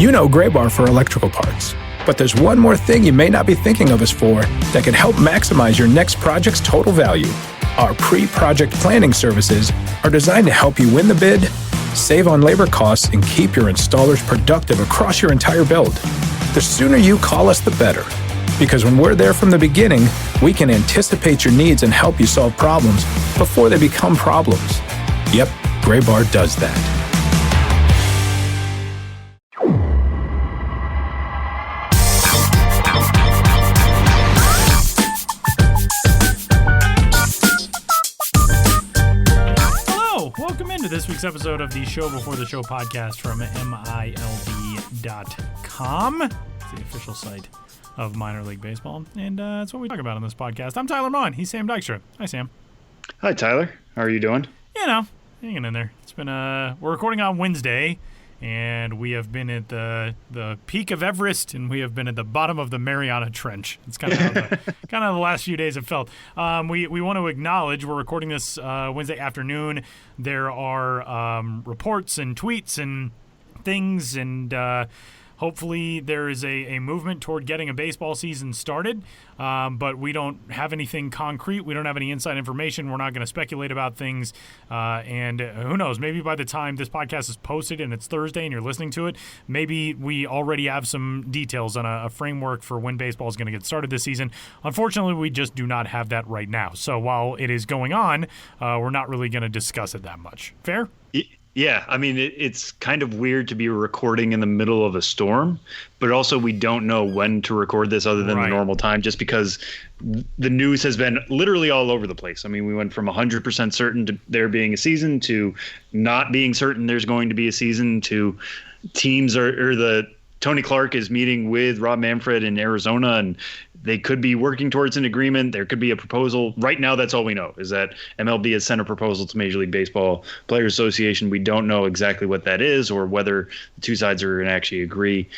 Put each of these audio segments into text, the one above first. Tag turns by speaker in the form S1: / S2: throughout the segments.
S1: You know Gray Bar for electrical parts, but there's one more thing you may not be thinking of us for that can help maximize your next project's total value. Our pre-project planning services are designed to help you win the bid, save on labor costs, and keep your installers productive across your entire build. The sooner you call us, the better. Because when we're there from the beginning, we can anticipate your needs and help you solve problems before they become problems. Yep, Gray Bar does that.
S2: Hello, welcome into this week's episode of the Show Before the Show podcast from MILB.com. It's the official site of minor league baseball, and that's what we talk about on this podcast. I'm Tyler Maughan. He's Sam Dykstra. Hi, Sam.
S3: Hi, Tyler. How are you doing?
S2: You know, hanging in there. It's been we're recording on Wednesday, and we have been at the peak of Everest, and we have been at the bottom of the Mariana Trench. It's kind of how the last few days have felt. We want to acknowledge we're recording this Wednesday afternoon. There are reports and tweets and things, and hopefully there is a movement toward getting a baseball season started, but we don't have anything concrete. We don't have any inside information. We're not going to speculate about things, and who knows, maybe by the time this podcast is posted and it's Thursday and you're listening to it, maybe we already have some details on a framework for when baseball is going to get started this season. Unfortunately, we just do not have that right now. So while it is going on, we're not really going to discuss it that much. Fair?
S3: Yeah, I mean, it's kind of weird to be recording in the middle of a storm, but also we don't know when to record this other than the normal time, just because the news has been literally all over the place. I mean, we went from 100% certain to there being a season to not being certain there's going to be a season to teams Tony Clark is meeting with Rob Manfred in Arizona, and they could be working towards an agreement. There could be a proposal. Right now, that's all we know, is that MLB has sent a proposal to Major League Baseball Players Association. We don't know exactly what that is or whether the two sides are going to actually agree.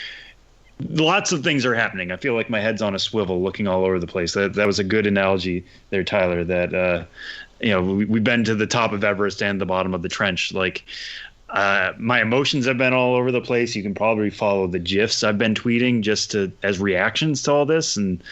S3: Lots of things are happening. I feel like my head's on a swivel looking all over the place. That was a good analogy there, Tyler, that we've been to the top of Everest and the bottom of the trench. My emotions have been all over the place. You can probably follow the GIFs I've been tweeting as reactions to all this. And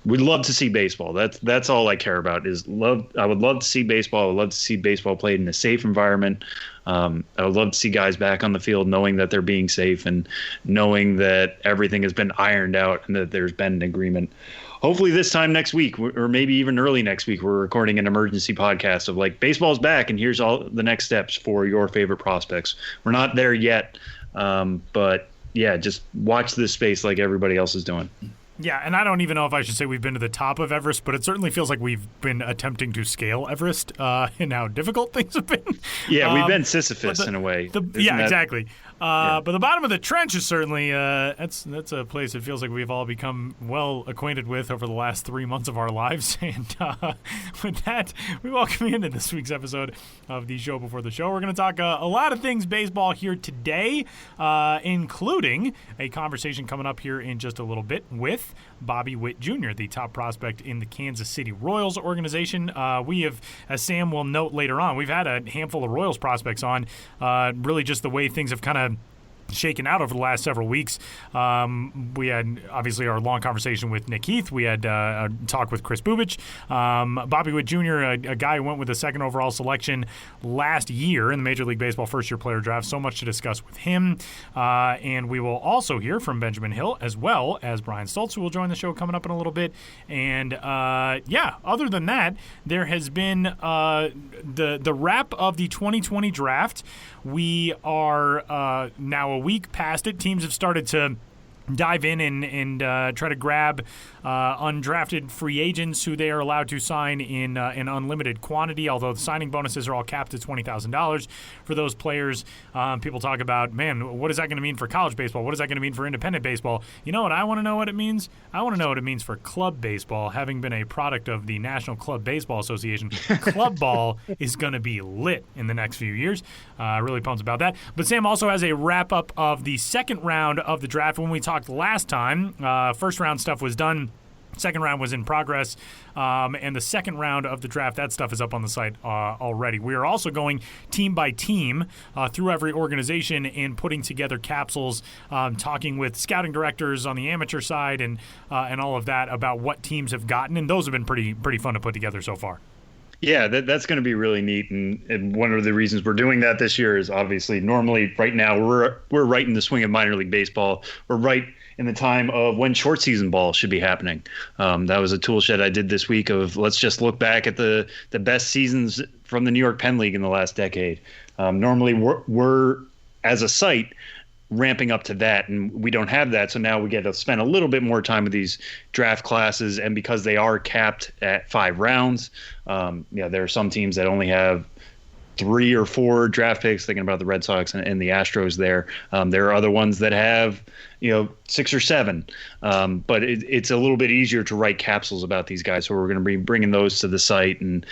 S3: we'd love to see baseball. That's all I care about is love. I would love to see baseball. I would love to see baseball played in a safe environment. I would love to see guys back on the field knowing that they're being safe and knowing that everything has been ironed out and that there's been an agreement. Hopefully this time next week, or maybe even early next week, we're recording an emergency podcast of baseball's back and here's all the next steps for your favorite prospects. We're not there yet, but yeah, just watch this space like everybody else is doing.
S2: Yeah, and I don't even know if I should say we've been to the top of Everest, but it certainly feels like we've been attempting to scale Everest and how difficult things have been.
S3: Yeah, we've been Sisyphus in a way.
S2: Exactly. But the bottom of the trench is certainly that's a place it feels like we've all become well acquainted with over the last 3 months of our lives. And with that, we welcome you into this week's episode of the Show Before the Show. We're going to talk a lot of things baseball here today, including a conversation coming up here in just a little bit with Bobby Witt Jr., the top prospect in the Kansas City Royals organization. We have, as Sam will note later on, we've had a handful of Royals prospects on, really just the way things have kind of shaken out over the last several weeks. We had obviously our long conversation with Nick Heath. We had a talk with Chris Bubich. Bobby Witt Jr., a guy who went with the second overall selection last year in the Major League Baseball first-year player draft. So much to discuss with him. And we will also hear from Benjamin Hill as well as Brian Stultz, who will join the show coming up in a little bit. And other than that, there has been the wrap of the 2020 draft. We are now a week past it. Teams have started to dive in and try to grab undrafted free agents who they are allowed to sign in an unlimited quantity, although the signing bonuses are all capped at $20,000 for those players. People talk about, man, what is that going to mean for college baseball? What is that going to mean for independent baseball? You know what I want to know what it means? I want to know what it means for club baseball. Having been a product of the National Club Baseball Association, club ball is going to be lit in the next few years. Really pumped about that. But Sam also has a wrap-up of the second round of the draft. When we talked last time, first round stuff was done Second round was in progress, and the second round of the draft, that stuff is up on the site already. We are also going team by team through every organization and putting together capsules, talking with scouting directors on the amateur side and all of that about what teams have gotten, and those have been pretty fun to put together so far.
S3: Yeah, that's going to be really neat, and one of the reasons we're doing that this year is obviously normally right now we're right in the swing of minor league baseball. We're right in the time of when short season ball should be happening. That was a tool shed I did this week of let's just look back at the best seasons from the New York Penn League in the last decade. Normally we're as a site ramping up to that, and we don't have that, so now we get to spend a little bit more time with these draft classes, and because they are capped at 5 rounds, there are some teams that only have 3 or 4 draft picks, thinking about the Red Sox and the Astros there. There are other ones that have 6 or 7, but it's a little bit easier to write capsules about these guys, so we're going to be bringing those to the site and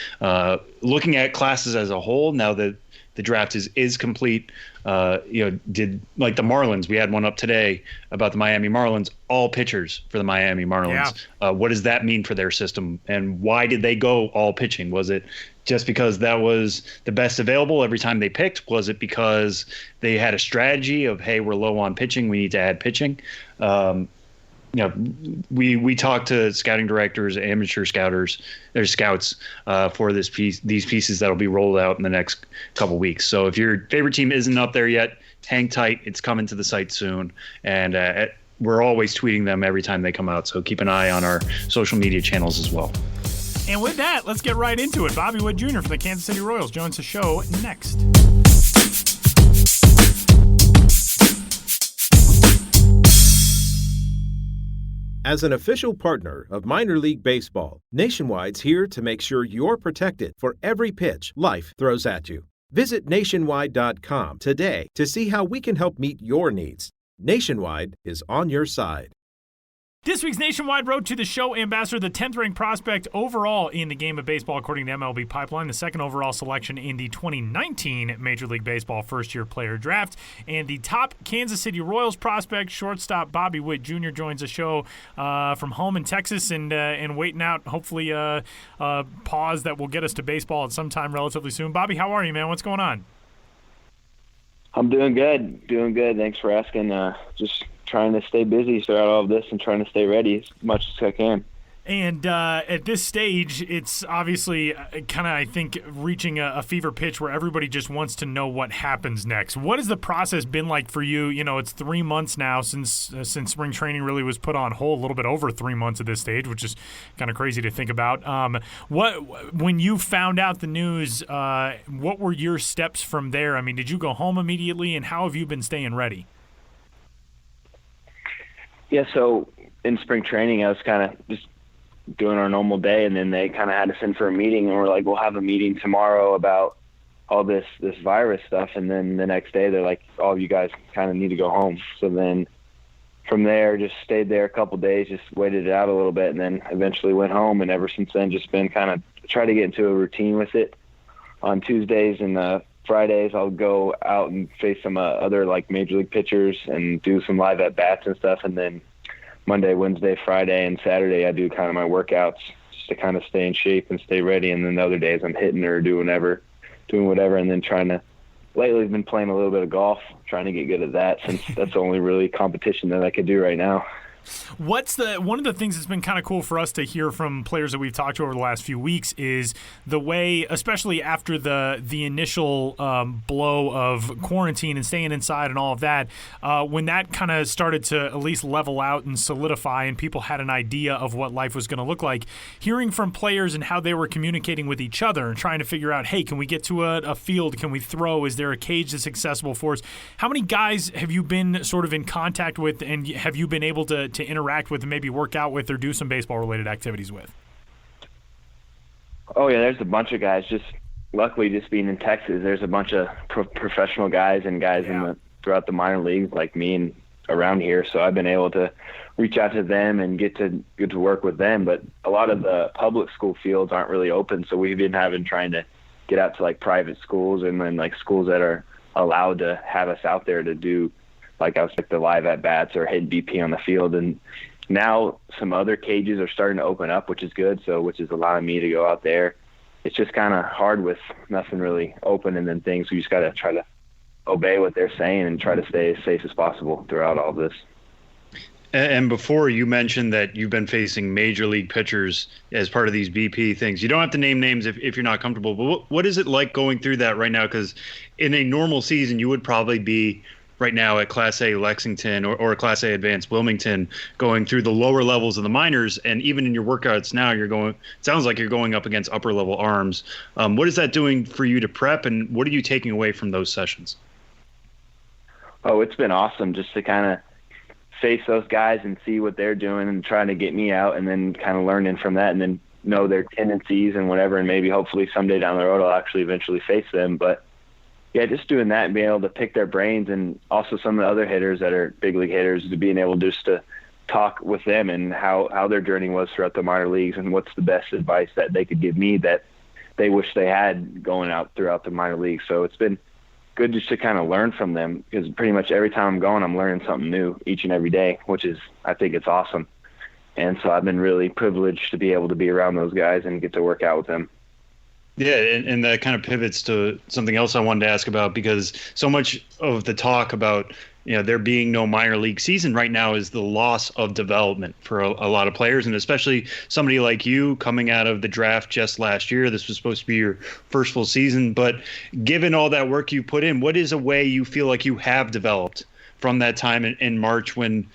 S3: looking at classes as a whole now that the draft is complete. Did like the Marlins, we had one up today about the Miami Marlins, all pitchers for the Miami Marlins. Yeah. What does that mean for their system, and why did they go all pitching? Was it just because that was the best available every time they picked? Was it because they had a strategy of, hey, we're low on pitching, we need to add pitching? We talked to scouting directors, amateur scouts for these pieces that'll be rolled out in the next couple weeks. So if your favorite team isn't up there yet, hang tight. It's coming to the site soon, and we're always tweeting them every time they come out. So keep an eye on our social media channels as well.
S2: And with that, let's get right into it. Bobby Witt Jr. from the Kansas City Royals joins the show next.
S4: As an official partner of minor league baseball, Nationwide's here to make sure you're protected for every pitch life throws at you. Visit nationwide.com today to see how we can help meet your needs. Nationwide is on your side.
S2: This week's Nationwide Road to the Show ambassador, the 10th-ranked prospect overall in the game of baseball, according to MLB Pipeline, the second overall selection in the 2019 Major League Baseball first-year player draft, and the top Kansas City Royals prospect, shortstop Bobby Witt Jr. joins the show from home in Texas and waiting out, hopefully, a pause that will get us to baseball at some time relatively soon. Bobby, how are you, man? What's going on?
S5: I'm doing good. Thanks for asking. Just trying to stay busy throughout all of this and trying to stay ready as much as I can.
S2: And at this stage, it's obviously kind of, I think, reaching a fever pitch where everybody just wants to know what happens next. What has the process been like for you? It's 3 months now since spring training really was put on hold, a little bit over 3 months at this stage, which is kind of crazy to think about. When you found out the news, what were your steps from there? I mean, did you go home immediately, and how have you been staying ready?
S5: Yeah, so in spring training, I was kind of just doing our normal day, and then they kind of had us in for a meeting, and we're like, we'll have a meeting tomorrow about all this virus stuff. And then the next day they're like, all of you guys kind of need to go home. So then from there, just stayed there a couple days, just waited it out a little bit, and then eventually went home. And ever since then, just been kind of try to get into a routine with it. On Tuesdays and Fridays, I'll go out and face some other like major league pitchers and do some live at bats and stuff. And then Monday, Wednesday, Friday, and Saturday, I do kind of my workouts just to kind of stay in shape and stay ready. And then the other days, I'm hitting or doing whatever. And then lately I've been playing a little bit of golf, trying to get good at that, since that's the only really competition that I could do right now.
S2: One of the things that's been kind of cool for us to hear from players that we've talked to over the last few weeks is the way, especially after the initial blow of quarantine and staying inside and all of that, when that kind of started to at least level out and solidify and people had an idea of what life was going to look like, hearing from players and how they were communicating with each other and trying to figure out, hey, can we get to a field? Can we throw? Is there a cage that's accessible for us? How many guys have you been sort of in contact with, and have you been able to interact with and maybe work out with or do some baseball-related activities with?
S5: Oh, yeah, there's a bunch of guys. Just luckily, just being in Texas, there's a bunch of professional guys and guys throughout the minor leagues like me and around here. So I've been able to reach out to them and get to work with them. But a lot of the public school fields aren't really open, so we've been trying to get out to like private schools and then like schools that are allowed to have us out there to do, like I was like the live at bats or hit BP on the field. And now some other cages are starting to open up, which is good. So, which is allowing me to go out there. It's just kind of hard with nothing really open and then things. We just got to try to obey what they're saying and try to stay as safe as possible throughout all this.
S3: And before, you mentioned that you've been facing major league pitchers as part of these BP things. You don't have to name names if you're not comfortable, but what is it like going through that right now? Because in a normal season, you would probably be right now at Class A Lexington or Class A Advanced Wilmington, going through the lower levels of the minors. And even in your workouts now, it sounds like you're going up against upper level arms. What is that doing for you to prep, and what are you taking away from those sessions?
S5: Oh, it's been awesome just to kind of face those guys and see what they're doing and trying to get me out, and then kind of learning from that, and then know their tendencies and whatever. And maybe hopefully someday down the road, I'll actually eventually face them. But yeah, just doing that and being able to pick their brains, and also some of the other hitters that are big league hitters, to being able just to talk with them and how their journey was throughout the minor leagues and what's the best advice that they could give me that they wish they had going out throughout the minor leagues. So it's been good just to kind of learn from them, because pretty much every time I'm going, I'm learning something new each and every day, which is, I think it's awesome. And so I've been really privileged to be able to be around those guys and get to work out with them.
S3: Yeah, and that kind of pivots to something else I wanted to ask about, because so much of the talk about there being no minor league season right now is the loss of development for a lot of players, and especially somebody like you coming out of the draft just last year. This was supposed to be your first full season, but given all that work you put in, what is a way you feel like you have developed from that time in March when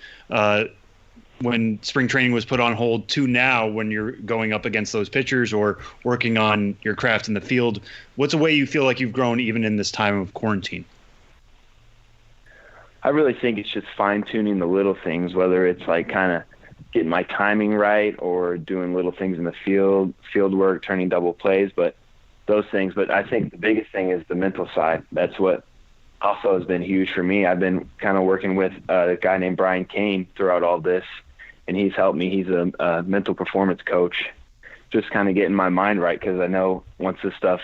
S3: spring training was put on hold to now when you're going up against those pitchers or working on your craft in the field? What's a way you feel like you've grown even in this time of quarantine?
S5: I really think it's just fine-tuning the little things, whether it's like kind of getting my timing right or doing little things in the field work, turning double plays, but those things. But I think the biggest thing is the mental side. That's what also has been huge for me. I've been kind of working with a guy named Brian Kane throughout all this, and he's helped me. He's a mental performance coach, just kind of getting my mind right, because I know once this stuff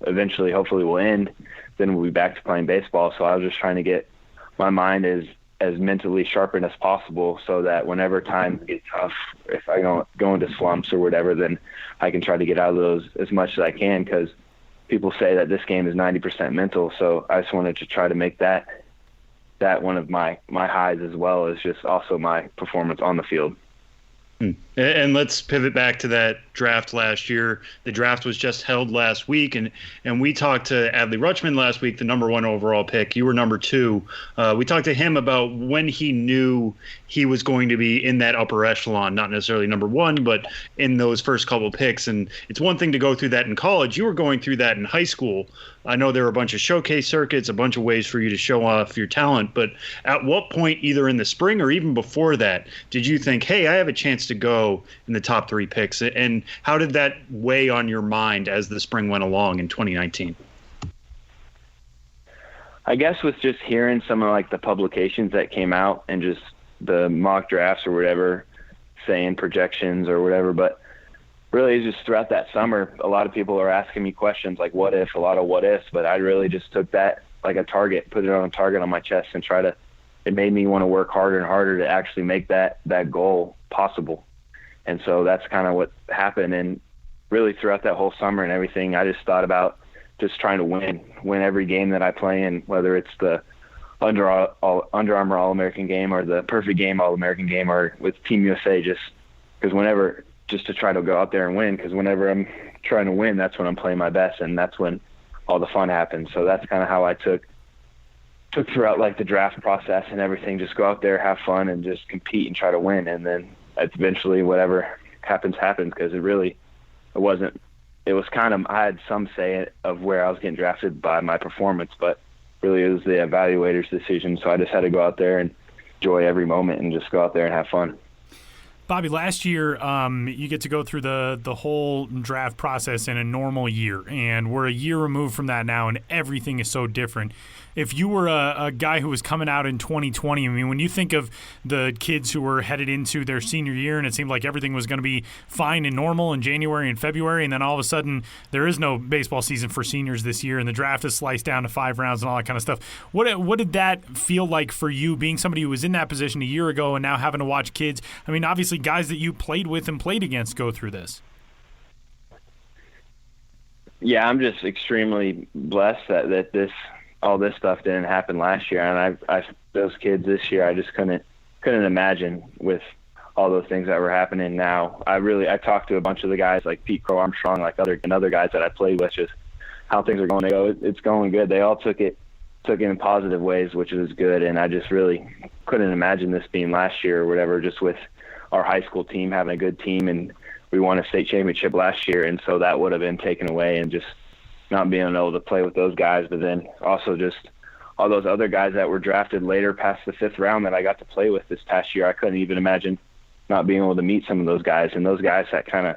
S5: eventually hopefully will end, then we'll be back to playing baseball. So I was just trying to get my mind as mentally sharpened as possible, so that whenever times get tough, if I go into slumps or whatever, then I can try to get out of those as much as I can, because people say that this game is 90% mental. So I just wanted to try to make that one of my highs, as well as just also my performance on the field.
S3: And let's pivot back to that draft last year. The draft was just held last week, and we talked to Adley Rutschman last week, the number 1 overall pick. You were number 2. We talked to him about when he knew he was going to be in that upper echelon, not necessarily number 1, but in those first couple picks. And it's one thing to go through that in college. You were going through that in high school. I know there were a bunch of showcase circuits, a bunch of ways for you to show off your talent. But at what point, either in the spring or even before that, did you think, hey, I have a chance to go in the top 3 picks? And how did that weigh on your mind as the spring went along in 2019?
S5: I guess with just hearing some of like the publications that came out and just the mock drafts or whatever saying projections or whatever, but really just throughout that summer, a lot of people are asking me questions like what if, a lot of what ifs, but I really just took that like a target, put it on a target on my chest, and it made me want to work harder and harder to actually make that goal possible. And so that's kind of what happened. And really throughout that whole summer and everything, I just thought about just trying to win every game that I play in, whether it's the Under Armour All-American game or the Perfect Game All-American game or with Team USA, just to try to go out there and win, because whenever I'm trying to win, that's when I'm playing my best, and that's when all the fun happens. So that's kind of how I took throughout like the draft process and everything. Just go out there, have fun, and just compete and try to win, and then eventually whatever happens, because it was kind of, I had some say of where I was getting drafted by my performance, but really it was the evaluator's decision. So I just had to go out there and enjoy every moment and just go out there and have fun.
S2: Bobby, last year you get to go through the whole draft process in a normal year, and we're a year removed from that now, and everything is so different. If you were a guy who was coming out in 2020, I mean, when you think of the kids who were headed into their senior year and it seemed like everything was going to be fine and normal in January and February, and then all of a sudden there is no baseball season for seniors this year and the draft is sliced down to 5 rounds and all that kind of stuff. What did that feel like for you, being somebody who was in that position a year ago and now having to watch kids? I mean, obviously guys that you played with and played against go through this.
S5: Yeah, I'm just extremely blessed that all this stuff didn't happen last year, and I those kids this year, I just couldn't imagine with all those things that were happening now. I talked to a bunch of the guys like Pete Crow Armstrong, like other guys that I played with, just how things are going. They go, it's going good. They all took it in positive ways, which was good, and I just really couldn't imagine this being last year or whatever, just with our high school team having a good team, and we won a state championship last year, and so that would have been taken away, and just not being able to play with those guys, but then also just all those other guys that were drafted later past the 5th round that I got to play with this past year. I couldn't even imagine not being able to meet some of those guys, and those guys that kind of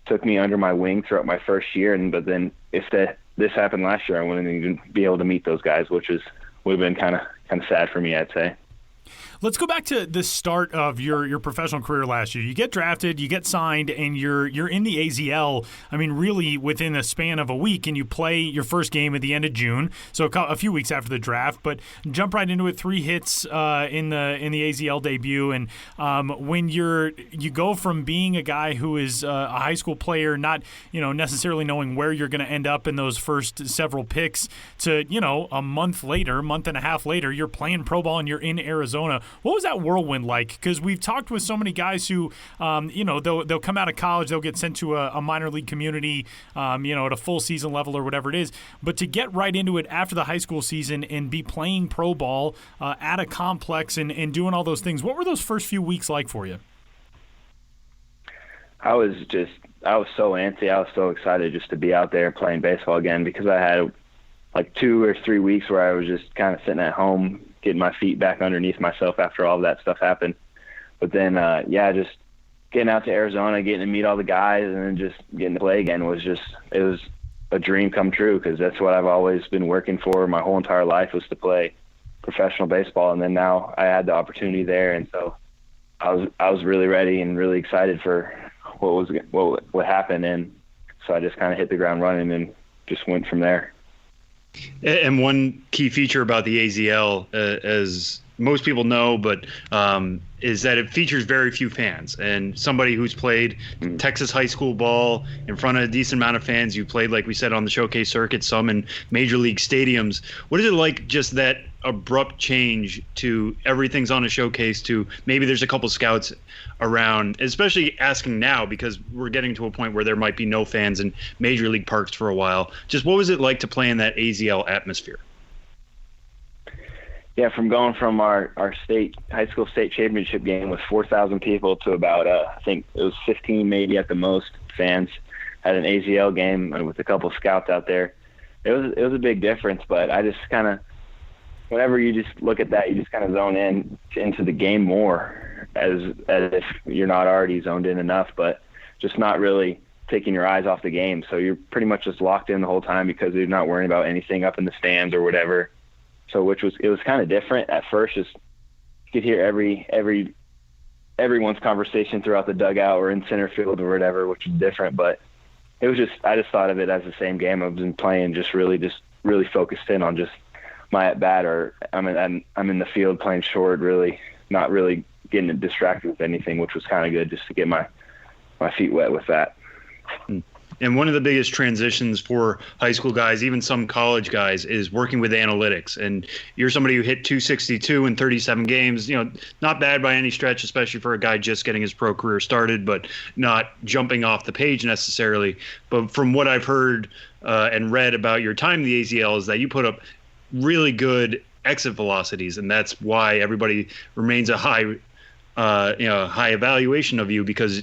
S5: took me under my wing throughout my first year. But then if this happened last year, I wouldn't even be able to meet those guys, which would have been kind of sad for me, I'd say.
S2: Let's go back to the start of your professional career last year. You get drafted, you get signed, and you're in the AZL, I mean, really within a span of a week, and you play your first game at the end of June, so a few weeks after the draft, but jump right into it, 3 hits in the AZL debut, and when you go from being a guy who is a high school player, not necessarily knowing where you're going to end up in those first several picks, to a month and a half later, you're playing pro ball and you're in Arizona. What was that whirlwind like? Because we've talked with so many guys who, they'll come out of college, they'll get sent to a minor league community, at a full season level or whatever it is. But to get right into it after the high school season and be playing pro ball at a complex and doing all those things, what were those first few weeks like for you?
S5: I was so antsy. I was so excited just to be out there playing baseball again, because I had like 2 or 3 weeks where I was just kind of sitting at home, getting my feet back underneath myself after all of that stuff happened. But then, just getting out to Arizona, getting to meet all the guys, and then just getting to play again it was a dream come true, because that's what I've always been working for my whole entire life, was to play professional baseball. And then now I had the opportunity there, and so I was really ready and really excited for what happened, and so I just kind of hit the ground running and just went from there.
S3: And one key feature about the AZL, as most people know, but is that it features very few fans. And somebody who's played Texas high school ball in front of a decent amount of fans, you played, like we said, on the showcase circuit, some in major league stadiums. What is it like, just that abrupt change to everything's on a showcase to maybe there's a couple scouts around, especially asking now, because we're getting to a point where there might be no fans in major league parks for a while. Just what was it like to play in that AZL atmosphere?
S5: Yeah, from going from our high school state championship game with 4,000 people to about, I think it was 15 maybe at the most fans at an AZL game with a couple scouts out there. It was a big difference, but I just kind of, whenever you just look at that, you just kind of zone into the game more, as if you're not already zoned in enough, but just not really taking your eyes off the game. So you're pretty much just locked in the whole time, because you're not worrying about anything up in the stands or whatever. So it was kind of different at first. Just you could hear everyone's conversation throughout the dugout or in center field or whatever, which is different. But it was I just thought of it as the same game I've been playing, just really focused in on just my at bat, or I'm in the field playing short, really not really getting distracted with anything, which was kind of good, just to get my feet wet with that.
S3: And one of the biggest transitions for high school guys, even some college guys, is working with analytics. And you're somebody who hit 262 in 37 games, not bad by any stretch, especially for a guy just getting his pro career started, but not jumping off the page necessarily. But from what I've heard and read about your time in the AZL, is that you put up really good exit velocities, and that's why everybody remains a high evaluation of you, because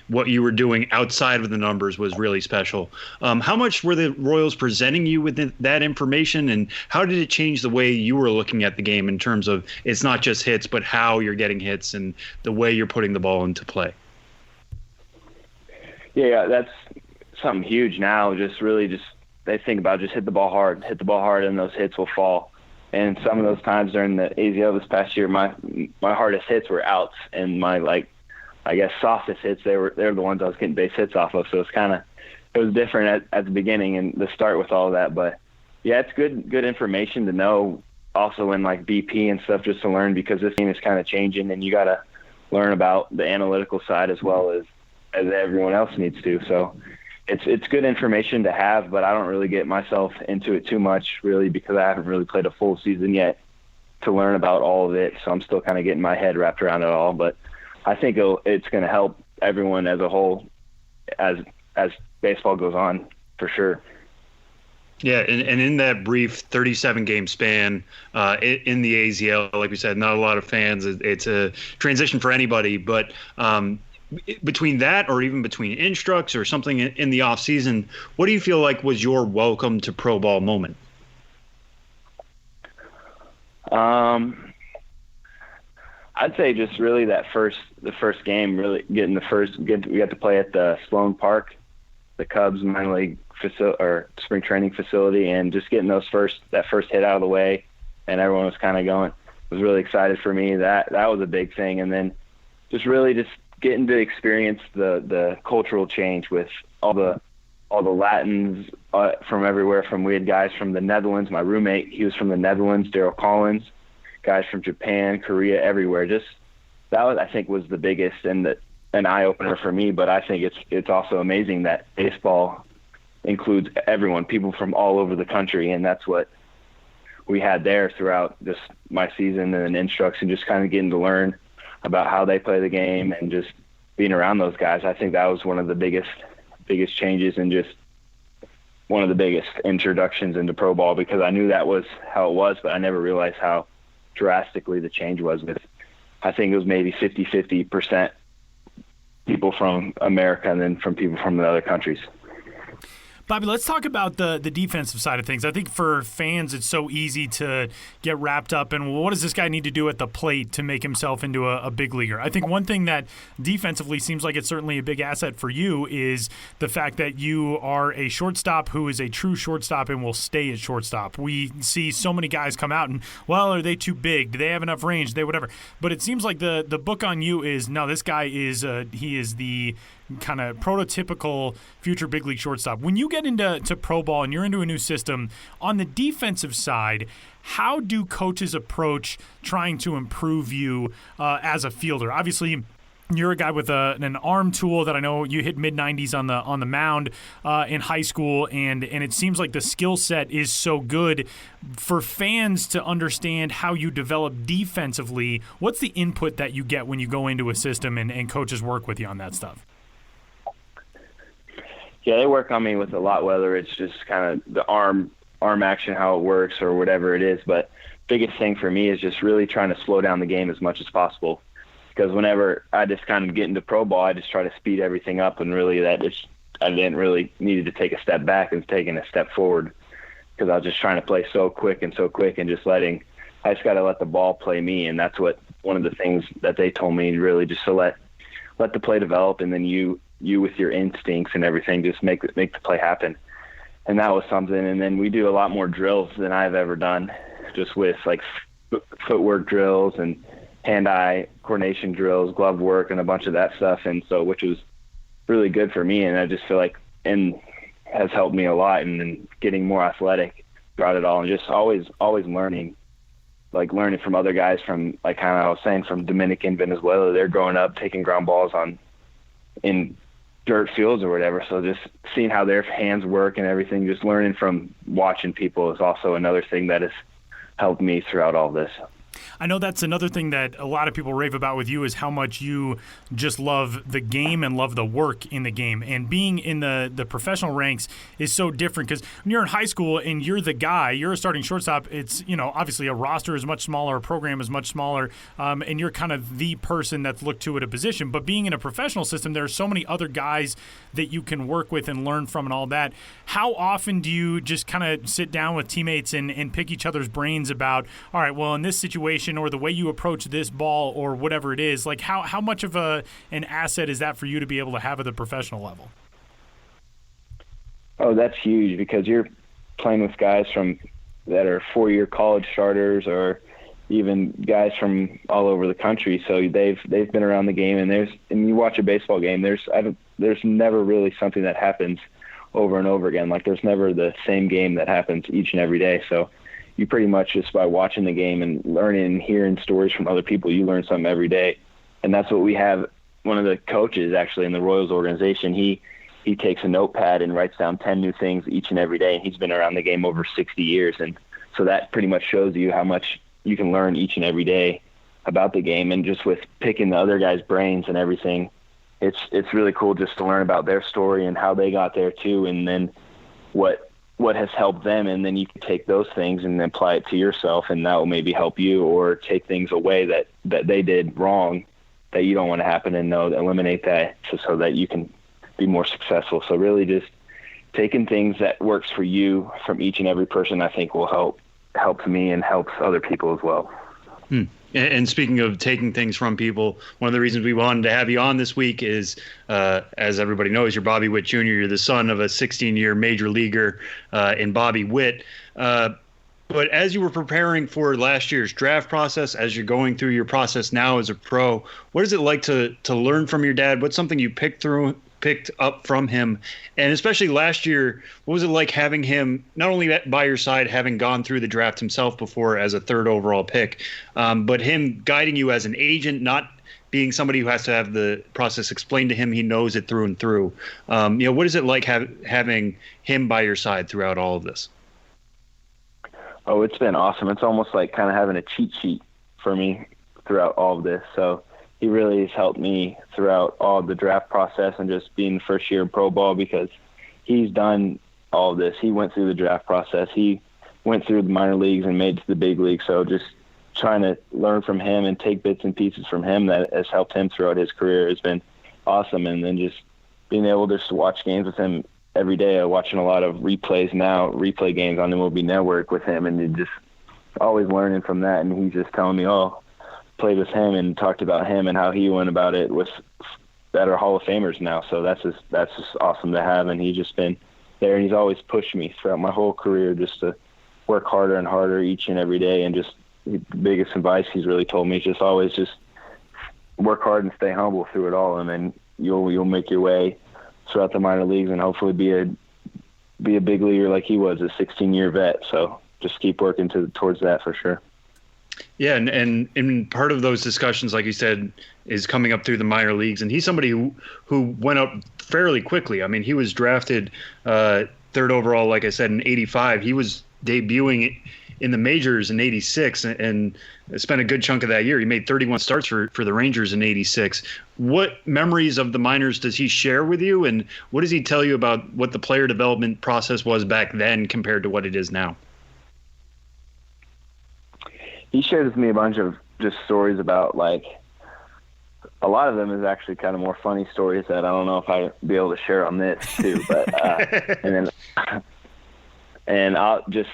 S3: what you were doing outside of the numbers was really special. How much were the Royals presenting you with that information, and how did it change the way you were looking at the game in terms of it's not just hits, but how you're getting hits and the way you're putting the ball into play?
S5: Yeah, that's something huge now. They think about just hit the ball hard, and those hits will fall. And some of those times during the AZL this past year, my hardest hits were outs, and my softest hits, they're the ones I was getting base hits off of. So it was different at the beginning and the start with all of that. But yeah, it's good information to know. Also in like BP and stuff, just to learn, because this team is kind of changing, and you got to learn about the analytical side as well as everyone else needs to. So it's good information to have, but I don't really get myself into it too much, really, because I haven't really played a full season yet to learn about all of it. So I'm still kind of getting my head wrapped around it all. But I think it's going to help everyone as a whole as baseball goes on, for sure.
S3: Yeah, and in that brief 37-game span in the AZL, like we said, not a lot of fans. It's a transition for anybody, but between that or even between instructs or something in the off season, what do you feel like was your welcome to pro ball moment?
S5: I'd say just really the first game, really we got to play at the Sloan Park, the Cubs minor league spring training facility, and just getting that first hit out of the way, and everyone was kind of going. It was really excited for me. That was a big thing, and then just getting to experience the cultural change with all the Latins from everywhere. We had guys from the Netherlands. My roommate, he was from the Netherlands, Daryl Collins, guys from Japan, Korea, everywhere. Just that was, I think, was the biggest and an eye opener for me. But I think it's also amazing that baseball includes everyone, people from all over the country, and that's what we had there throughout just my season and instruction, just kind of getting to learn about how they play the game and just being around those guys. I think that was one of the biggest changes and just one of the biggest introductions into pro ball, because I knew that was how it was, but I never realized how drastically the change was. I think it was maybe 50% people from America and then from people from the other countries.
S2: Bobby, let's talk about the defensive side of things. I think for fans, it's so easy to get wrapped up in, well, what does this guy need to do at the plate to make himself into a big leaguer? I think one thing that defensively seems like it's certainly a big asset for you is the fact that you are a shortstop who is a true shortstop and will stay at shortstop. We see so many guys come out and, well, are they too big? Do they have enough range? Whatever. But it seems like the book on you is, no, this guy is he is the kind of prototypical future big league shortstop. When you get into pro ball and you're into a new system, on the defensive side, how do coaches approach trying to improve you as a fielder? Obviously, you're a guy with an arm tool that I know you hit mid-90s on the mound in high school, and it seems like the skill set is so good. For fans to understand how you develop defensively, what's the input that you get when you go into a system and coaches work with you on that stuff?
S5: Yeah, they work on me with a lot, whether it's just kind of the arm action, how it works or whatever it is. But biggest thing for me is just really trying to slow down the game as much as possible. Because whenever I just kind of get into pro ball, I just try to speed everything up, and really I didn't really needed to take a step back and taking a step forward, because I was just trying to play so quick and just I just got to let the ball play me. And that's one of the things that they told me, really just to let the play develop, and then you with your instincts and everything, just make the play happen. And that was something. And then we do a lot more drills than I've ever done, just with like footwork drills and hand-eye coordination drills, glove work, and a bunch of that stuff. And so, which was really good for me. And I just feel like, and has helped me a lot, and then getting more athletic throughout it all, and just always learning from other guys from, like kind of I was saying, from Dominican, Venezuela. They're growing up taking ground balls in dirt fields or whatever. So just seeing how their hands work and everything, just learning from watching people is also another thing that has helped me throughout all this.
S2: I know that's another thing that a lot of people rave about with you is how much you just love the game and love the work in the game. And being in the professional ranks is so different because when you're in high school and you're the guy, you're a starting shortstop, it's, obviously a roster is much smaller, a program is much smaller, and you're kind of the person that's looked to at a position. But being in a professional system, there are so many other guys that you can work with and learn from and all that. How often do you just kind of sit down with teammates and pick each other's brains about, all right, well, in this situation or the way you approach this ball or whatever it is, like how much of an asset is that for you to be able to have at the professional level?
S5: Oh, that's huge because you're playing with guys that are 4-year college starters or even guys from all over the country. So they've been around the game, and you watch a baseball game, there's never really something that happens over and over again. Like there's never the same game that happens each and every day. So you pretty much just by watching the game and learning and hearing stories from other people, you learn something every day. And that's what we have. One of the coaches actually in the Royals organization, he takes a notepad and writes down 10 new things each and every day. And he's been around the game over 60 years. And so that pretty much shows you how much you can learn each and every day about the game. And just with picking the other guys' brains and everything, it's really cool just to learn about their story and how they got there too, and then what has helped them, and then you can take those things and apply it to yourself, and that will maybe help you, or take things away that they did wrong that you don't want to happen, and eliminate that so that you can be more successful. So really just taking things that works for you from each and every person, I think will help me and helps other people as well.
S3: And speaking of taking things from people, one of the reasons we wanted to have you on this week is, as everybody knows, you're Bobby Witt Jr. You're the son of a 16-year major leaguer in Bobby Witt. But as you were preparing for last year's draft process, as you're going through your process now as a pro, what is it like to learn from your dad? What's something you picked up from him? And especially last year, what was it like having him not only by your side, having gone through the draft himself before as a 3rd overall pick, but him guiding you as an agent, not being somebody who has to have the process explained to him, he knows it through and through. What is it like having him by your side throughout all of this?
S5: Oh, it's been awesome. It's almost like kind of having a cheat sheet for me throughout all of this. So he really has helped me throughout all the draft process and just being the first year in pro ball, because he's done all of this. He went through the draft process. He went through the minor leagues and made it to the big league. So just trying to learn from him and take bits and pieces from him that has helped him throughout his career has been awesome. And then just being able just to watch games with him every day. I'm watching a lot of replay games on the MLB Network with him, and just always learning from that. And he's just telling me, played with him and talked about him and how he went about it with that are Hall of Famers now. So that's just awesome to have. And he's just been there, and he's always pushed me throughout my whole career just to work harder and harder each and every day. And just the biggest advice he's really told me is just always just work hard and stay humble through it all, and then you'll make your way throughout the minor leagues and hopefully be a big leaguer like he was, a 16-year vet. So just keep working towards that for sure.
S3: Yeah, and part of those discussions, like you said, is coming up through the minor leagues, and he's somebody who went up fairly quickly. I mean, he was drafted 3rd overall, like I said, in '85. He was debuting in the majors in '86 and spent a good chunk of that year. He made 31 starts for the Rangers in '86. What memories of the minors does he share with you, and what does he tell you about what the player development process was back then compared to what it is now?
S5: He shared with me a bunch of just stories about, like, a lot of them is actually kind of more funny stories that I don't know if I'd be able to share on this too, but and I'll just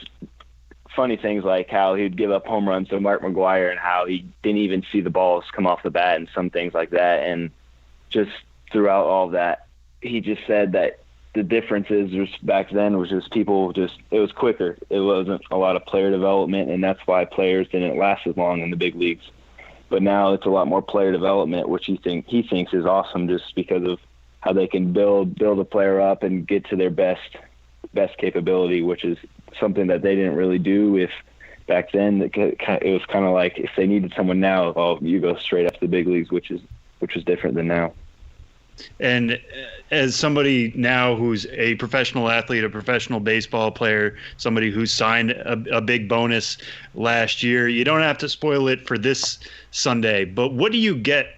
S5: funny things like how he'd give up home runs to Mark McGwire and how he didn't even see the balls come off the bat and some things like that. And just throughout all of that, he just said that the difference is just back then was just it was quicker. It wasn't a lot of player development, and that's why players didn't last as long in the big leagues. But now it's a lot more player development, which he thinks is awesome, just because of how they can build a player up and get to their best capability, which is something that they didn't really do. If back then it was kind of like if they needed someone now, you go straight up to the big leagues, which is different than now.
S3: And as somebody now who's a professional athlete, a professional baseball player, somebody who signed a big bonus last year, you don't have to spoil it for this Sunday, but what do you get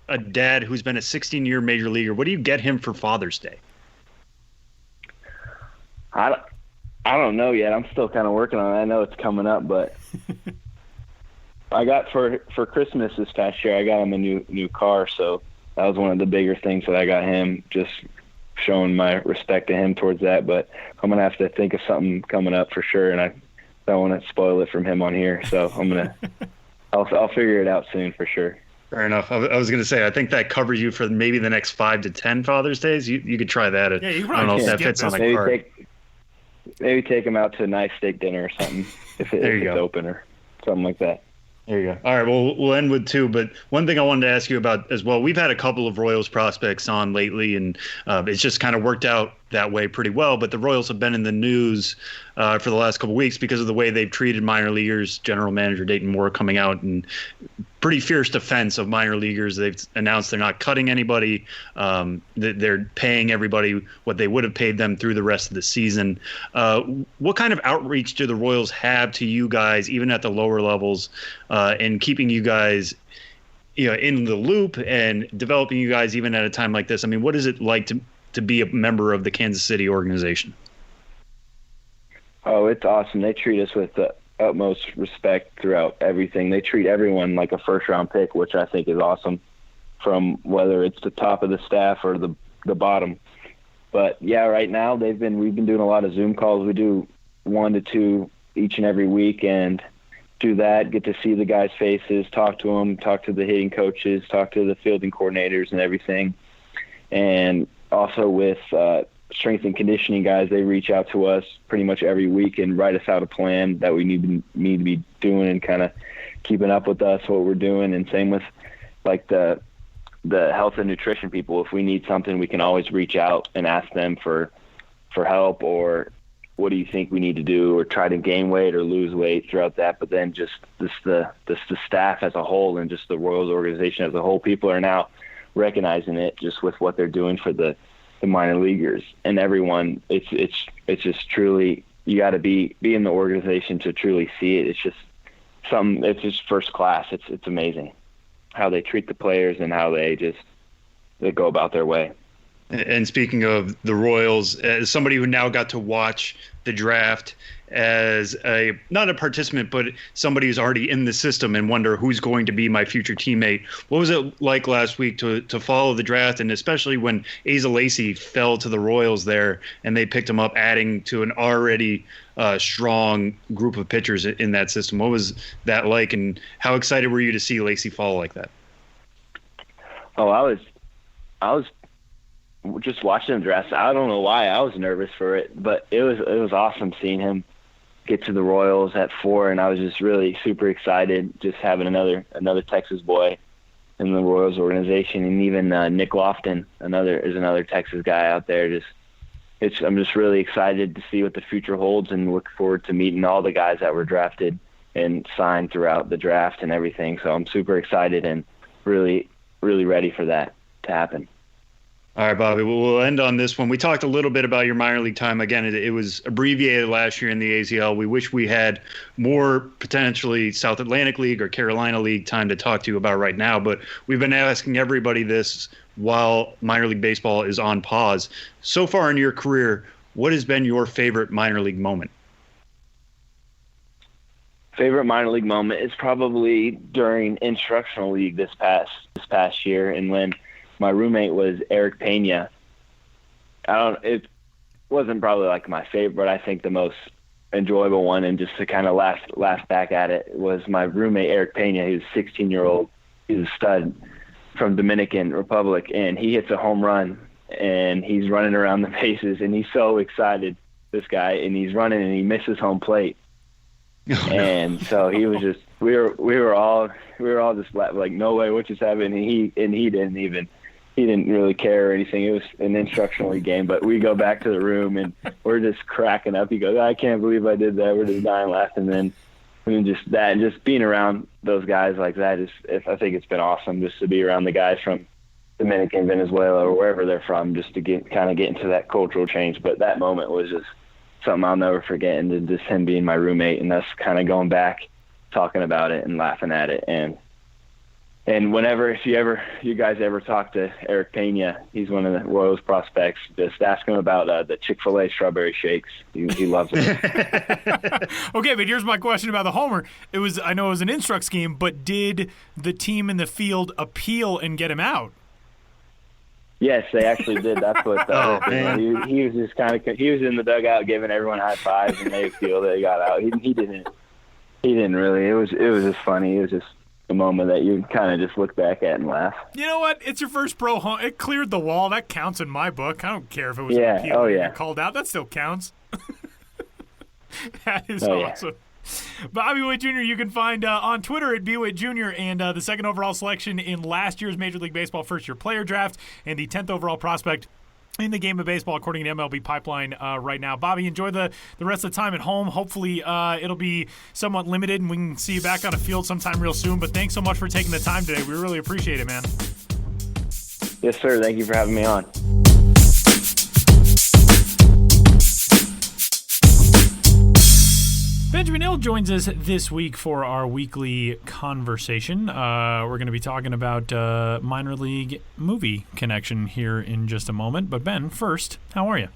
S3: a dad who's been a 16-year major leaguer? What do you get him for Father's Day?
S5: I don't know yet. I'm still kind of working on it. I know it's coming up, but I got for Christmas this past year, I got him a new car, so that was one of the bigger things that I got him, just showing my respect to him towards that. But I'm going to have to think of something coming up for sure, and I don't want to spoil it from him on here. So I'll figure it out soon for sure.
S3: Fair enough. I was going to say, I think that covers you for maybe the next 5 to 10 Father's Days. You could try that.
S2: Yeah, you
S3: I don't know if that fits on a card.
S5: Maybe take him out to a nice steak dinner or something if it's open or something like that.
S3: There you go. All right, well, we'll end with 2, but one thing I wanted to ask you about as well, we've had a couple of Royals prospects on lately, and it's just kind of worked out that way pretty well, but the Royals have been in the news for the last couple of weeks because of the way they've treated minor leaguers. General Manager Dayton Moore coming out and pretty fierce defense of minor leaguers. They've announced they're not cutting anybody, that they're paying everybody what they would have paid them through the rest of the season. What kind of outreach do the Royals have to you guys, even at the lower levels, and keeping you guys in the loop and developing you guys even at a time like this? I mean, what is it like to be a member of the Kansas City organization?
S5: Oh, it's awesome. They treat us with the utmost respect throughout everything. They treat everyone like a first-round pick, which I think is awesome, from whether it's the top of the staff or the bottom. But yeah, right now we've been doing a lot of Zoom calls. We do 1 to 2 each and every week, and do that, get to see the guys' faces, talk to them, talk to the hitting coaches, talk to the fielding coordinators and everything. And also with strength and conditioning guys, they reach out to us pretty much every week and write us out a plan that we need to be doing and kind of keeping up with us, what we're doing. And same with like the health and nutrition people. If we need something, we can always reach out and ask them for help, or what do you think we need to do, or try to gain weight or lose weight throughout that. But then just the staff as a whole and just the Royals organization as a whole, people are now recognizing it just with what they're doing for the minor leaguers and everyone. It's just truly, you got to be in the organization to truly see it. It's just something, it's just first class. It's amazing how they treat the players and how they go about their way.
S3: And speaking of the Royals, as somebody who now got to watch the draft as not a participant, but somebody who's already in the system and wonder who's going to be my future teammate, what was it like last week to follow the draft, and especially when Asa Lacy fell to the Royals there and they picked him up, adding to an already strong group of pitchers in that system? What was that like, and how excited were you to see Lacy fall like that?
S5: Oh, I was just watching him draft. I don't know why I was nervous for it, but it was awesome seeing him get to the Royals at 4, and I was just really super excited just having another Texas boy in the Royals organization. And even Nick Lofton, another Texas guy out there. I'm just really excited to see what the future holds, and look forward to meeting all the guys that were drafted and signed throughout the draft and everything. So I'm super excited and really, really ready for that to happen.
S3: All right, Bobby, we'll end on this one. We talked a little bit about your minor league time. Again, it was abbreviated last year in the AZL. We wish we had more potentially South Atlantic League or Carolina League time to talk to you about right now, but we've been asking everybody this while minor league baseball is on pause. So far in your career, what has been your favorite minor league moment?
S5: Favorite minor league moment is probably during instructional league this past year, and when my roommate was Eric Pena. It wasn't probably like my favorite, but I think the most enjoyable one, and just to kind of laugh back at it, was my roommate Eric Pena. He was a 16-year-old. He's a stud from Dominican Republic, and he hits a home run, and he's running around the bases, and he's so excited, this guy, and he's running, and he misses home plate. And so he was just, we were all just like, no way, what just happened? And he didn't really care or anything. It was an instructional league game, but we go back to the room and we're just cracking up. He goes, I can't believe I did that. We're just dying laughing. And then just that, and just being around those guys like that, I think it's been awesome just to be around the guys from Dominican, Venezuela, or wherever they're from, just to get into that cultural change. But that moment was just something I'll never forget, and just him being my roommate and us kind of going back, talking about it and laughing at it. And whenever, if you guys ever talk to Eric Pena, he's one of the Royals prospects, just ask him about the Chick-fil-A strawberry shakes. He loves it.
S2: Okay, but here's my question about the homer. I know it was an instruct scheme, but did the team in the field appeal and get him out?
S5: Yes, they actually did. That's what he was just he was in the dugout giving everyone high fives, and they appealed that he got out. He didn't really. It was just funny. It was just a moment that you kind of just look back at and laugh.
S2: You know what? It's your first pro home. It cleared the wall. That counts in my book. I don't care if it was an appeal or you're called out. That still counts. That is awesome. Yeah. Bobby Witt Jr. you can find on Twitter at bwitt Jr. and the second overall selection in last year's Major League Baseball first-year player draft and the 10th overall prospect in the game of baseball, according to MLB Pipeline right now. Bobby, enjoy the rest of the time at home. Hopefully it'll be somewhat limited, and we can see you back on a field sometime real soon. But thanks so much for taking the time today. We really appreciate it, man.
S5: Yes, sir. Thank you for having me on.
S2: Benjamin Hill joins us this week for our weekly conversation. We're going to be talking about minor league movie connection here in just a moment. But Ben, first, how are you?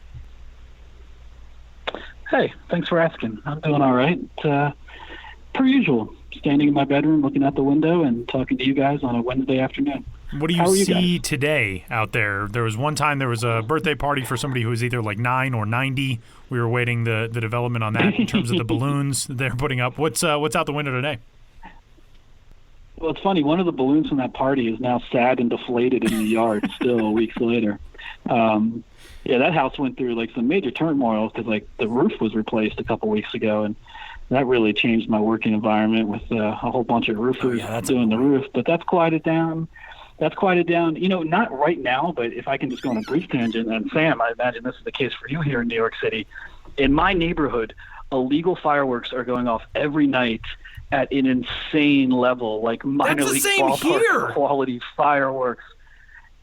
S6: Hey, thanks for asking. I'm doing all right. Per usual, standing in my bedroom, looking out the window, and talking to you guys on a Wednesday afternoon.
S2: What do you see today out there? There was one time there was a birthday party for somebody who was either like 9 or 90. We were waiting the development on that in terms of the balloons they're putting up. What's out the window today?
S6: Well, it's funny. One of the balloons from that party is now sad and deflated in the yard still weeks later. Yeah, that house went through like some major turmoil because like the roof was replaced a couple weeks ago, and that really changed my working environment with a whole bunch of roofers doing the roof. But that's quieted down. You know, not right now, but if I can just go on a brief tangent, and Sam, I imagine this is the case for you here in New York City. In my neighborhood, illegal fireworks are going off every night at an insane level, like minor league ballpark quality fireworks.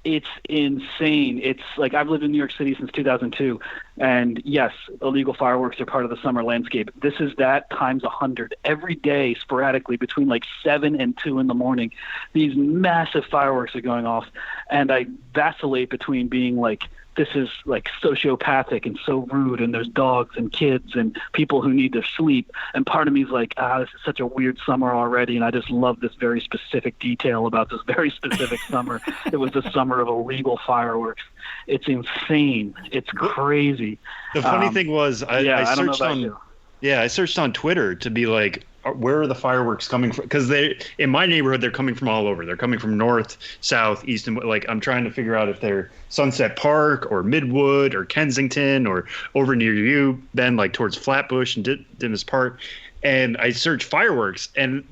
S6: It's insane. It's like I've lived in New York City since 2002, and yes, illegal fireworks are part of the summer landscape. This is that times 100 every day, sporadically between like 7 and 2 in the morning. These massive fireworks are going off, and I vacillate between being like, this is like sociopathic and so rude, and there's dogs and kids and people who need their sleep. And part of me is like, this is such a weird summer already, and I just love this very specific detail about this very specific summer. It was the summer of illegal fireworks. It's insane. It's crazy.
S3: The funny thing was, I searched on Twitter to be like, where are the fireworks coming from? Because in my neighborhood, they're coming from all over. They're coming from north, south, east, and like I'm trying to figure out if they're Sunset Park or Midwood or Kensington or over near you, Ben, like towards Flatbush and Dimas Park. And I searched fireworks, and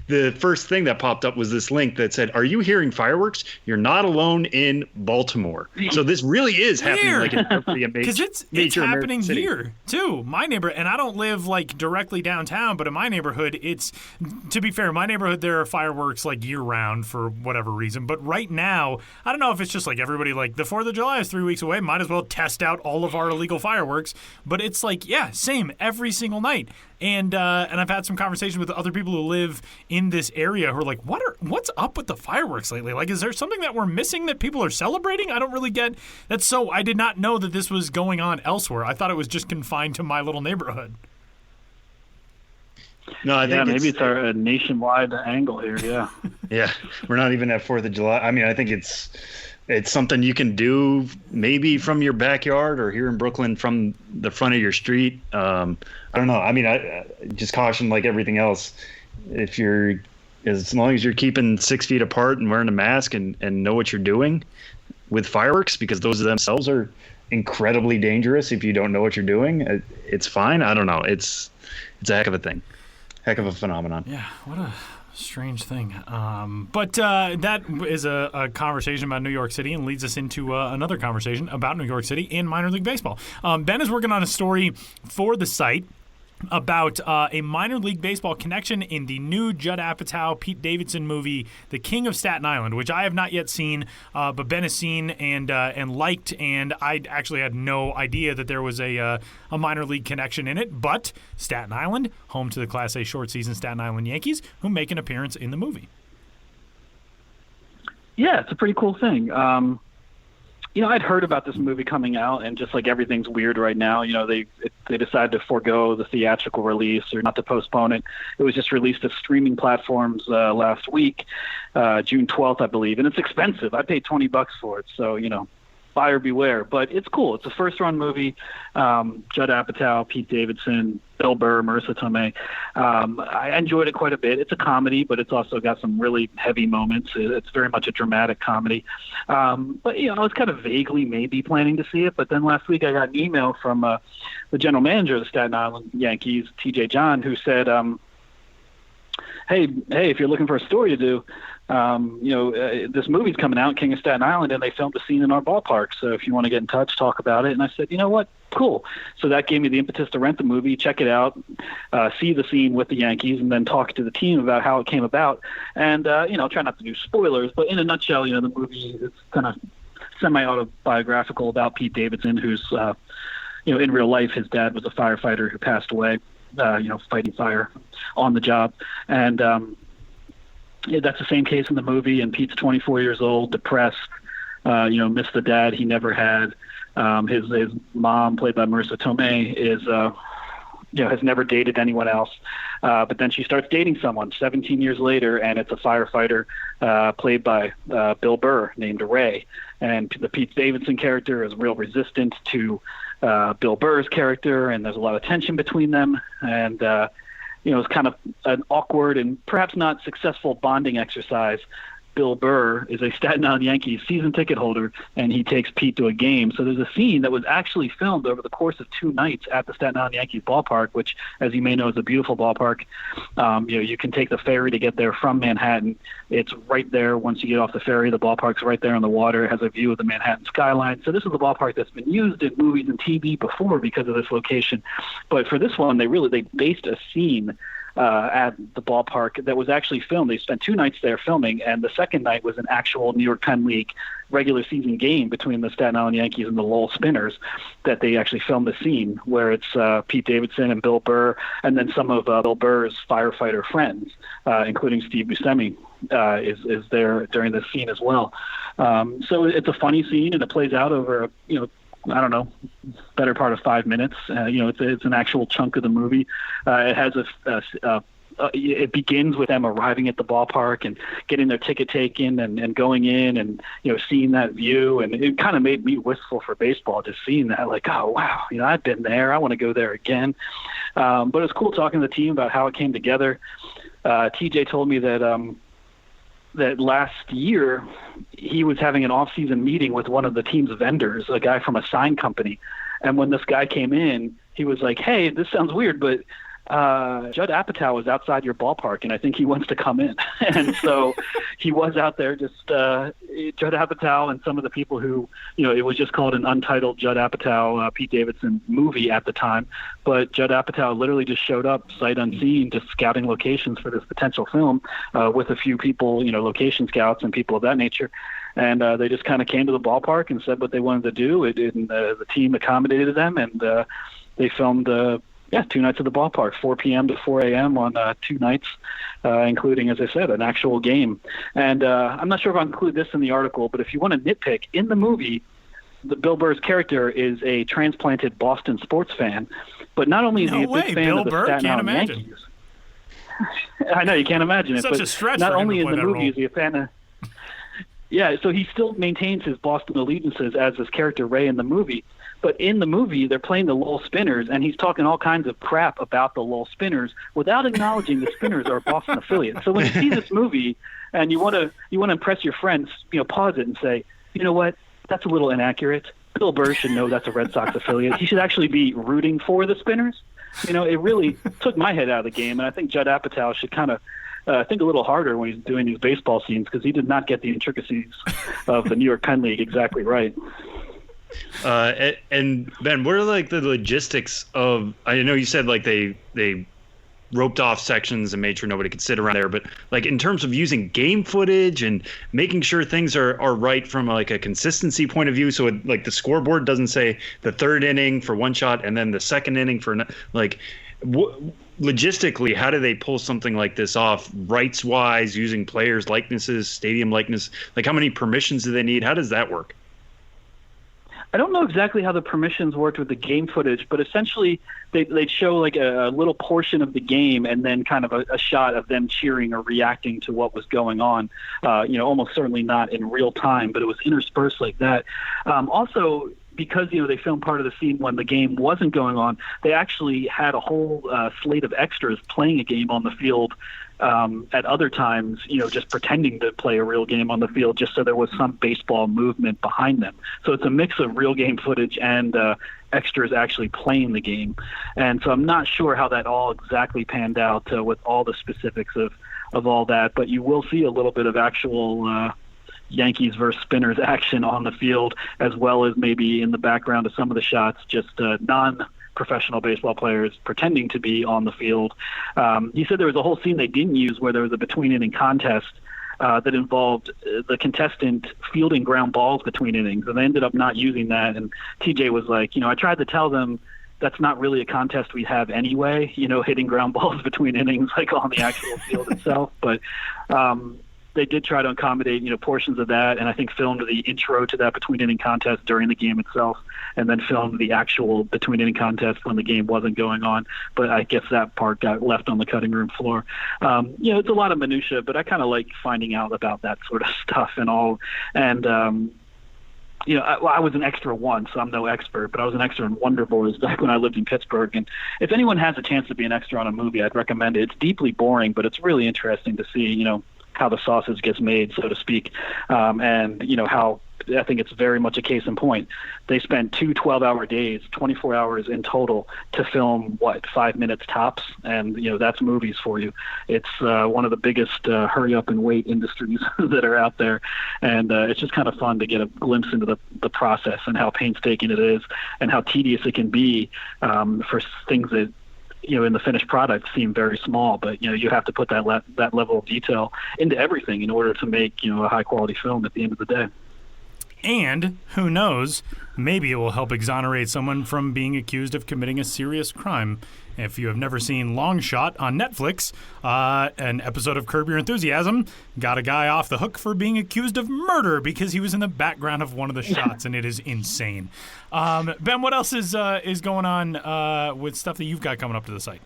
S3: the first thing that popped up was this link that said, "Are you hearing fireworks? You're not alone in Baltimore." So this really is happening, like in a
S2: because it's happening here too. My neighborhood, and I don't live like directly downtown, but in my neighborhood, it's, to be fair, my neighborhood there are fireworks like year round for whatever reason. But right now, I don't know if it's just like everybody like the 4th of July is 3 weeks away. Might as well test out all of our illegal fireworks. But it's like same every single night. And I've had some conversations with other people who live in this area who are like, what's up with the fireworks lately? Like, is there something that we're missing that people are celebrating? I don't really get that. So I did not know that this was going on elsewhere. I thought it was just confined to my little neighborhood.
S3: No, I think
S6: maybe it's our nationwide angle here. Yeah.
S3: Yeah, we're not even at 4th of July. I mean, I think it's something you can do maybe from your backyard or here in Brooklyn from the front of your street. I don't know. I mean, I just caution like everything else. As long as you're keeping 6 feet apart and wearing a mask and know what you're doing with fireworks, because those themselves are incredibly dangerous if you don't know what you're doing, it's fine. I don't know. It's a heck of a thing. Heck of a phenomenon.
S2: Yeah, what a strange thing. But that is a conversation about New York City and leads us into another conversation about New York City and minor league baseball. Ben is working on a story for the site about a minor league baseball connection in the new Judd Apatow, Pete Davidson movie, The King of Staten Island, which I have not yet seen, but Ben has seen and liked, and I actually had no idea that there was a minor league connection in it. But Staten Island, home to the Class A short season Staten Island Yankees, who make an appearance in the movie.
S6: Yeah, it's a pretty cool thing. I'd heard about this movie coming out, and just like everything's weird right now, they decided to forego the theatrical release or not to postpone it. It was just released to streaming platforms last week, June 12th, I believe, and it's expensive. I paid $20 for it, so buyer beware. But it's cool. It's a first-run movie. Judd Apatow, Pete Davidson, Bill Burr, Marissa Tomei. I enjoyed it quite a bit. It's a comedy, but it's also got some really heavy moments. It's very much a dramatic comedy. But I was kind of vaguely maybe planning to see it. But then last week I got an email from the general manager of the Staten Island Yankees, TJ John, who said, hey, if you're looking for a story to do, this movie's coming out, King of Staten Island, and they filmed a scene in our ballpark. So if you want to get in touch, talk about it. And I said, you know what? Cool. So that gave me the impetus to rent the movie, check it out, see the scene with the Yankees, and then talk to the team about how it came about. And, try not to do spoilers, but in a nutshell, the movie is kind of semi-autobiographical about Pete Davidson, who's, in real life, his dad was a firefighter who passed away, fighting fire on the job. And, that's the same case in the movie, and Pete's 24 years old, depressed, missed the dad he never had. His mom, played by Marissa Tomei, is has never dated anyone else. But then she starts dating someone 17 years later, and it's a firefighter played by Bill Burr named Ray. And the Pete Davidson character is real resistant to Bill Burr's character, and there's a lot of tension between them. And it's kind of an awkward and perhaps not successful bonding exercise. Bill Burr is a Staten Island Yankees season ticket holder, and he takes Pete to a game. So there's a scene that was actually filmed over the course of 2 nights at the Staten Island Yankees ballpark, which, as you may know, is a beautiful ballpark. You can take the ferry to get there from Manhattan. It's right there. Once you get off the ferry, the ballpark's right there on the water. It has a view of the Manhattan skyline. So this is a ballpark that's been used in movies and TV before because of this location. But for this one, they based a scene at the ballpark that was actually filmed. They spent 2 nights there filming, and the second night was an actual New York Penn League regular season game between the Staten Island Yankees and the Lowell Spinners that they actually filmed the scene where it's Pete Davidson and Bill Burr, and then some of Bill Burr's firefighter friends, including Steve Buscemi, is there during this scene as well. So it's a funny scene, and it plays out over I don't know, better part of 5 minutes. It's an actual chunk of the movie. It has it begins with them arriving at the ballpark and getting their ticket taken and going in and, seeing that view. And it kind of made me wistful for baseball, just seeing that, like, oh, wow, I've been there. I want to go there again. But it's cool talking to the team about how it came together. TJ told me that last year he was having an off-season meeting with one of the team's vendors, a guy from a sign company. And when this guy came in, he was like, hey, this sounds weird, but Judd Apatow is outside your ballpark, and I think he wants to come in. And so he was out there, just Judd Apatow and some of the people who, it was just called an untitled Judd Apatow, Pete Davidson movie at the time. But Judd Apatow literally just showed up sight unseen, just scouting locations for this potential film with a few people, location scouts and people of that nature. And they just kind of came to the ballpark and said what they wanted to do. And the team accommodated them, and they filmed 2 nights at the ballpark, 4 p.m. to 4 a.m. on 2 nights, including, as I said, an actual game. And I'm not sure if I'll include this in the article, but if you want to nitpick, in the movie, Bill Burr's character is a transplanted Boston sports fan. But not only is he a big fan
S2: Bill
S6: of the
S2: Burr?
S6: Staten
S2: Can't
S6: Island
S2: imagine.
S6: Yankees. I know, you can't imagine it.
S2: Such a stretch
S6: not
S2: for him
S6: only
S2: to
S6: in
S2: play
S6: the
S2: that
S6: movie
S2: role.
S6: is he a fan of... Yeah, so he still maintains his Boston allegiances as his character Ray in the movie. But in the movie, they're playing the Lowell Spinners, and he's talking all kinds of crap about the Lowell Spinners without acknowledging the Spinners are a Boston affiliate. So when you see this movie and you want to impress your friends, pause it and say, you know what, that's a little inaccurate. Bill Burr should know that's a Red Sox affiliate. He should actually be rooting for the Spinners. It really took my head out of the game, and I think Judd Apatow should kind of think a little harder when he's doing these baseball scenes, because he did not get the intricacies of the New York Penn League exactly right.
S3: And Ben, what are like the logistics of? I know you said like they roped off sections and made sure nobody could sit around there, but like in terms of using game footage and making sure things are right from like a consistency point of view, so like the scoreboard doesn't say the third inning for one shot and then the second inning for like. Logistically, how do they pull something like this off rights wise, using players' likenesses, stadium likeness? Like how many permissions do they need? How does that work?
S6: I don't know exactly how the permissions worked with the game footage, but essentially they'd show like a little portion of the game and then kind of a shot of them cheering or reacting to what was going on. Almost certainly not in real time, but it was interspersed like that. Also, because they filmed part of the scene when the game wasn't going on, they actually had a whole slate of extras playing a game on the field at other times, just pretending to play a real game on the field, just so there was some baseball movement behind them. So it's a mix of real game footage and extras actually playing the game. And so I'm not sure how that all exactly panned out with all the specifics of all that, but you will see a little bit of actual Yankees versus Spinners action on the field, as well as maybe in the background of some of the shots, just non-professional baseball players pretending to be on the field. He said there was a whole scene they didn't use where there was a between-inning contest that involved the contestant fielding ground balls between innings, and they ended up not using that. And TJ was like, I tried to tell them that's not really a contest we have anyway, hitting ground balls between innings like on the actual field itself. But they did try to accommodate, portions of that, and I think filmed the intro to that between-inning contest during the game itself, and then filmed the actual between-inning contest when the game wasn't going on. But I guess that part got left on the cutting room floor. It's a lot of minutia, but I kind of like finding out about that sort of stuff and all. And I was an extra once, so I'm no expert, but I was an extra in Wonder Boys back when I lived in Pittsburgh. And if anyone has a chance to be an extra on a movie, I'd recommend it. It's deeply boring, but it's really interesting to see, how the sausage gets made, so to speak. And how I think it's very much a case in point. They spent 2 12-hour days, 24 hours in total, to film 5 minutes tops, and that's movies for you. It's one of the biggest hurry up and wait industries that are out there, and it's just kind of fun to get a glimpse into the process and how painstaking it is and how tedious it can be for things that in the finished product seem very small, but you have to put that level of detail into everything in order to make a high quality film at the end of the day.
S2: And who knows, maybe it will help exonerate someone from being accused of committing a serious crime. If you have never seen Long Shot on Netflix, an episode of Curb Your Enthusiasm got a guy off the hook for being accused of murder because he was in the background of one of the shots, and it is insane. Ben, what else is going on with stuff that you've got coming up to the site?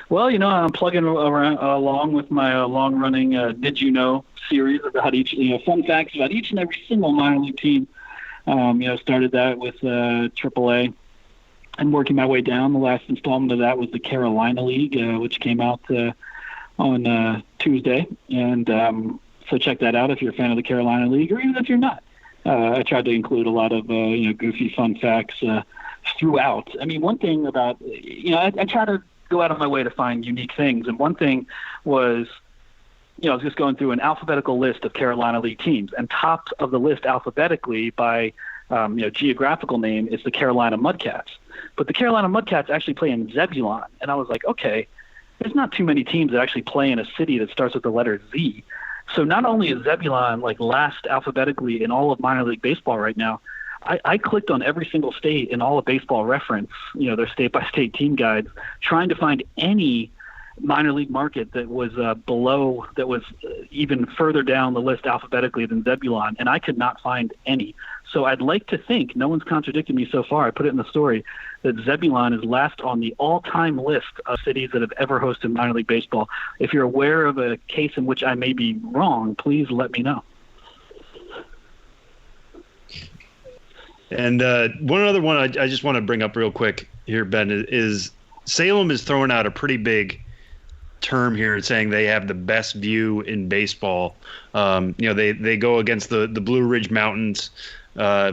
S6: Well, I'm plugging along with my long-running Did You Know series about each, fun facts about each and every single minor league team. Started that with AAA and working my way down. The last installment of that was the Carolina League, which came out on Tuesday. And so check that out if you're a fan of the Carolina League, or even if you're not. I tried to include a lot of goofy fun facts throughout. I mean, one thing about I try to go out of my way to find unique things, and one thing was I was just going through an alphabetical list of Carolina League teams, and top of the list alphabetically by geographical name is the Carolina Mudcats. But the Carolina Mudcats actually play in Zebulon, and I was like, okay, there's not too many teams that actually play in a city that starts with the letter Z. So not only is Zebulon last alphabetically in all of minor league baseball right now, I clicked on every single state in all of Baseball Reference, their state-by-state team guides, trying to find any minor league market that was below, that was even further down the list alphabetically than Zebulon, and I could not find any. So I'd like to think, no one's contradicted me so far, I put it in the story, that Zebulon is last on the all-time list of cities that have ever hosted minor league baseball. If you're aware of a case in which I may be wrong, please let me know.
S3: And one other one I just want to bring up real quick here, Ben, is Salem is throwing out a pretty big term here, saying they have the best view in baseball. They go against the Blue Ridge Mountains,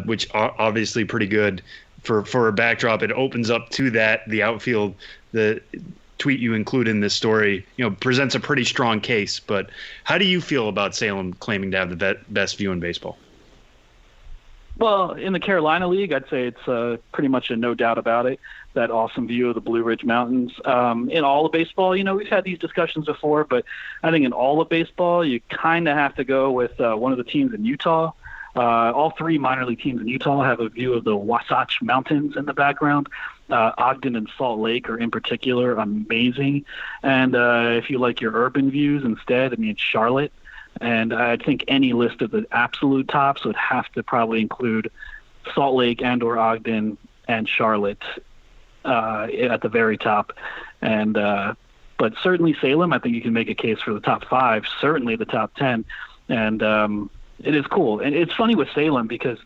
S3: which are obviously pretty good for a backdrop. It opens up to that. The outfield, the tweet you include in this story, presents a pretty strong case. But how do you feel about Salem claiming to have the best view in baseball?
S6: Well, in the Carolina League, I'd say it's pretty much a no doubt about it, that awesome view of the Blue Ridge Mountains. In all of baseball, we've had these discussions before, but I think in all of baseball, you kind of have to go with one of the teams in Utah. All three minor league teams in Utah have a view of the Wasatch Mountains in the background. Ogden and Salt Lake are in particular amazing. And if you like your urban views instead, Charlotte. And I think any list of the absolute tops would have to probably include Salt Lake and or Ogden and Charlotte at the very top. And but certainly Salem, I think you can make a case for the top 5, certainly the top 10. And it is cool. And it's funny with Salem because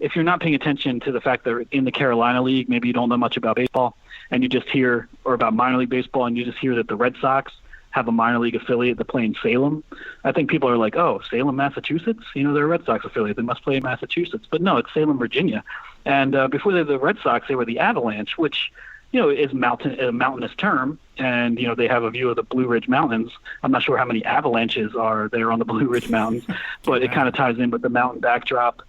S6: if you're not paying attention to the fact that in the Carolina League, maybe you don't know much about baseball, and you just hear, or about minor league baseball, and you just hear that the Red Sox have a minor league affiliate that play in Salem. I think people are like, oh, Salem, Massachusetts? They're a Red Sox affiliate. They must play in Massachusetts. But no, it's Salem, Virginia. And before they were the Red Sox, they were the Avalanche, which, is a mountainous term. And, they have a view of the Blue Ridge Mountains. I'm not sure how many avalanches are there on the Blue Ridge Mountains, but it kind of ties in with the mountain backdrop.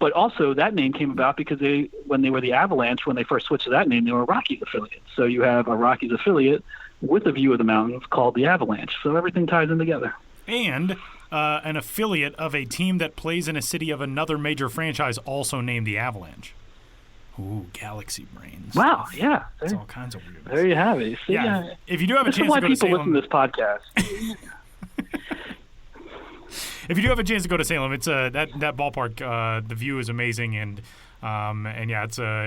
S6: But also that name came about because when they were the Avalanche, when they first switched to that name, they were a Rockies affiliate. So you have a Rockies affiliate with a view of the mountains called the Avalanche. So everything ties in together.
S2: And an affiliate of a team that plays in a city of another major franchise also named the Avalanche. Ooh, galaxy brains.
S6: Wow, yeah.
S2: It's all kinds of weird.
S6: There you have it. See,
S2: yeah. If you do have a
S6: this
S2: chance
S6: is why
S2: to go to
S6: people
S2: Salem,
S6: listen to this podcast.
S2: if you do have a chance to go to Salem, it's that ballpark. The view is amazing, and yeah,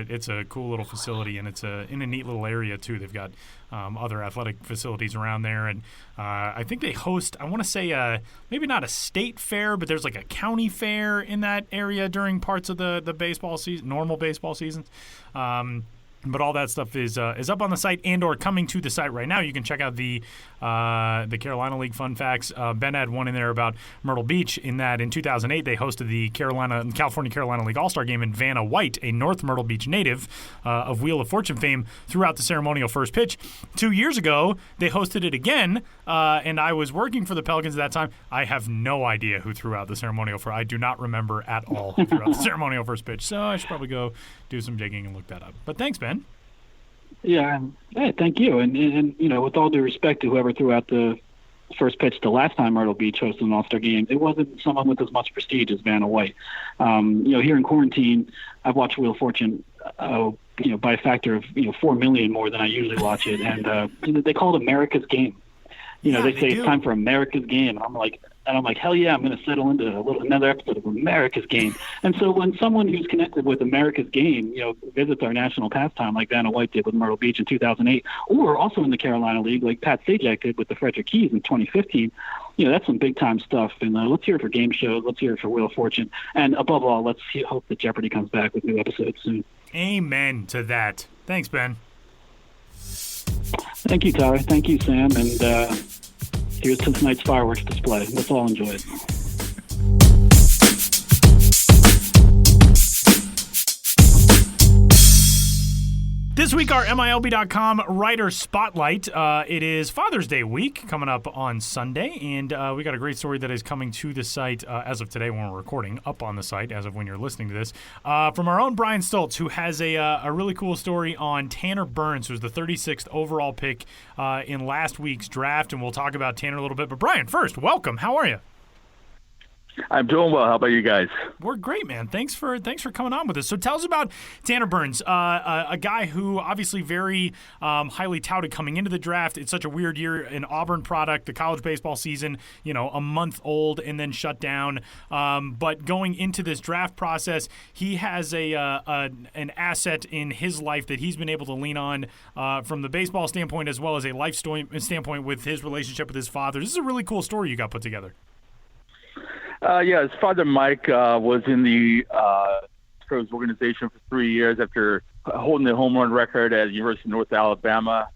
S2: it's a cool little facility, and it's in a neat little area too. They've got other athletic facilities around there, and I think they host, I want to say maybe not a state fair, but there's like a county fair in that area during parts of the baseball season, normal baseball seasons. But all that stuff is up on the site and or coming to the site right now. You can check out the Carolina League fun facts. Ben had one in there about Myrtle Beach, in that in 2008 they hosted the California Carolina League All-Star Game, and Vanna White, a North Myrtle Beach native of Wheel of Fortune fame, threw out the ceremonial first pitch. 2 years ago they hosted it again, and I was working for the Pelicans at that time. I have no idea who threw out the ceremonial first. I do not remember at all who threw out the ceremonial first pitch, so I should probably go do some digging and look that up. But thanks, Ben.
S6: Yeah, hey, thank you. And with all due respect to whoever threw out the first pitch the last time Myrtle Beach hosted an All-Star game, it wasn't someone with as much prestige as Vanna White. Here in quarantine, I've watched Wheel of Fortune, by a factor of 4 million more than I usually watch it, and they call it America's Game. They say it's time for America's Game, and I'm like, hell yeah, I'm going to settle into another episode of America's Game. And so when someone who's connected with America's Game, visits our national pastime like Vanna White did with Myrtle Beach in 2008, or also in the Carolina League like Pat Sajak did with the Frederick Keys in 2015, that's some big-time stuff. And let's hear it for game shows. Let's hear it for Wheel of Fortune. And above all, let's hope that Jeopardy comes back with new episodes soon.
S2: Amen to that. Thanks, Ben.
S6: Thank you, Tyler. Thank you, Sam. And here's to tonight's fireworks display. Let's all enjoy it.
S2: This week, our MILB.com Writer Spotlight. It is Father's Day week coming up on Sunday, and we got a great story that is coming to the site as of today when we're recording, up on the site as of when you're listening to this, from our own Brian Stultz, who has a really cool story on Tanner Burns, who was the 36th overall pick in last week's draft, and we'll talk about Tanner a little bit. But Brian, first, welcome. How are you?
S7: I'm doing well. How about you guys?
S2: We're great, man. Thanks for coming on with us. So tell us about Tanner Burns, a guy who obviously very highly touted coming into the draft. It's such a weird year, an Auburn product, the college baseball season, a month old and then shut down. But going into this draft process, he has an asset in his life that he's been able to lean on from the baseball standpoint as well as a life standpoint with his relationship with his father. This is a really cool story you got put together.
S7: His father, Mike, was in the Astros organization for 3 years after holding the home run record at University of North Alabama,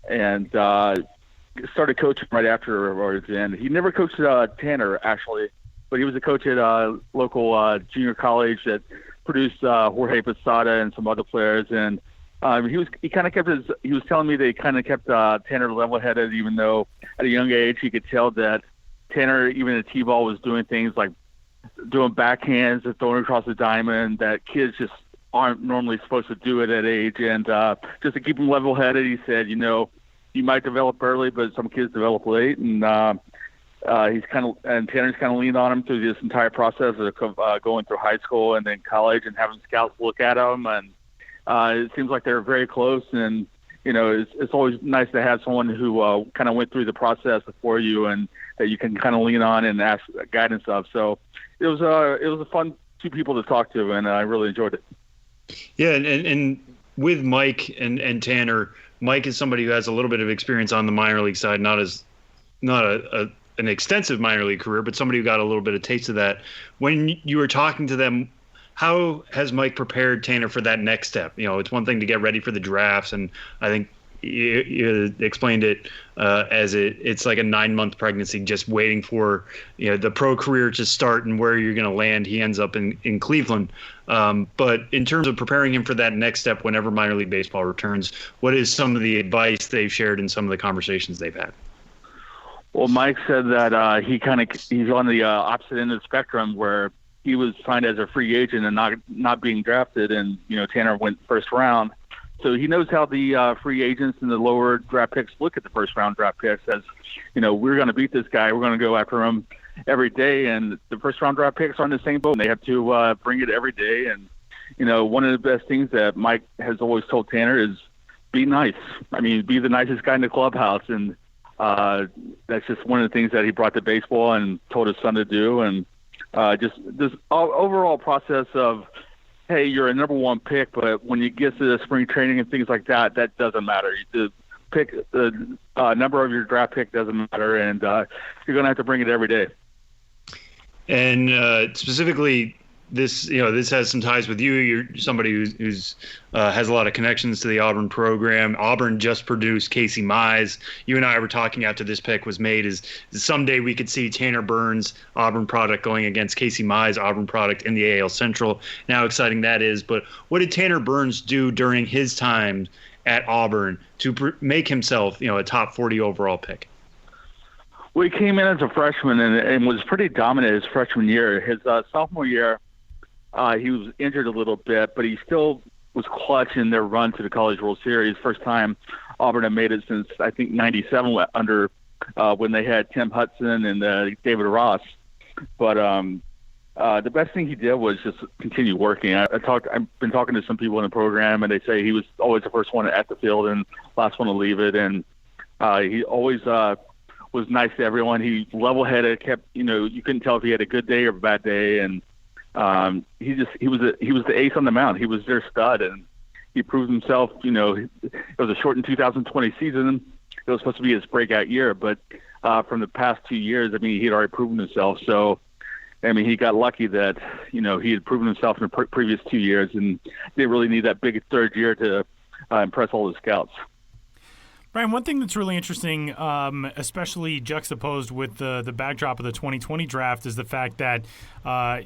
S7: and started coaching right afterwards. And he never coached Tanner, actually, but he was a coach at a local junior college that produced Jorge Posada and some other players. And he kind of kept he was telling me they kind of kept Tanner level-headed, even though at a young age he could tell that Tanner, even at T-ball, was doing things like doing backhands and throwing across the diamond that kids just aren't normally supposed to do at that age. And just to keep him level-headed, he said, you might develop early, but some kids develop late. And Tanner's kind of leaned on him through this entire process of going through high school and then college and having scouts look at him. And it seems like they're very close. And it's always nice to have someone who kind of went through the process before you and that you can kind of lean on and ask guidance of. So it was a fun two people to talk to, and I really enjoyed it.
S3: Yeah, and with Mike and Tanner, Mike is somebody who has a little bit of experience on the minor league side, not an extensive minor league career, but somebody who got a little bit of taste of that. When you were talking to them, how has Mike prepared Tanner for that next step? It's one thing to get ready for the drafts, and I think you explained it as it's like a 9-month pregnancy, just waiting for the pro career to start and where you're going to land. He ends up in Cleveland. But in terms of preparing him for that next step, whenever minor league baseball returns, what is some of the advice they've shared in some of the conversations they've had?
S7: Well, Mike said that he's on the opposite end of the spectrum where he was signed as a free agent and not being drafted, and Tanner went first round. So he knows how the free agents and the lower draft picks look at the first round draft picks as, we're going to beat this guy. We're going to go after him every day. And the first round draft picks are on the same boat. They have to bring it every day. And, one of the best things that Mike has always told Tanner is be nice. I mean, be the nicest guy in the clubhouse. And that's just one of the things that he brought to baseball and told his son to do. And just this overall process of, hey, you're a number one pick, but when you get to the spring training and things like that, that doesn't matter. The number of your draft pick doesn't matter, and you're going to have to bring it every day.
S3: And specifically, this has some ties with you. You're somebody who's has a lot of connections to the Auburn program. Auburn just produced Casey Mize. You and I were talking after this pick was made is someday we could see Tanner Burns, Auburn product, going against Casey Mize, Auburn product in the AL Central. Now exciting that is. But what did Tanner Burns do during his time at Auburn to make himself a top 40 overall pick?
S7: Well, he came in as a freshman and was pretty dominant his freshman year. His sophomore year, he was injured a little bit, but he still was clutch in their run to the College World Series. First time Auburn had made it since, I think, 97 under when they had Tim Hudson and David Ross. But the best thing he did was just continue working. I've been talking to some people in the program, and they say he was always the first one at the field and last one to leave it. And he always was nice to everyone. He level-headed, you couldn't tell if he had a good day or a bad day. And he was the ace on the mound. He was their stud, and he proved himself. It was a shortened 2020 season. It was supposed to be his breakout year, but from the past 2 years, he had already proven himself. So, he got lucky that he had proven himself in the previous 2 years, and didn't really need that big third year to impress all the scouts.
S2: Brian, one thing that's really interesting, especially juxtaposed with the backdrop of the 2020 draft, is the fact that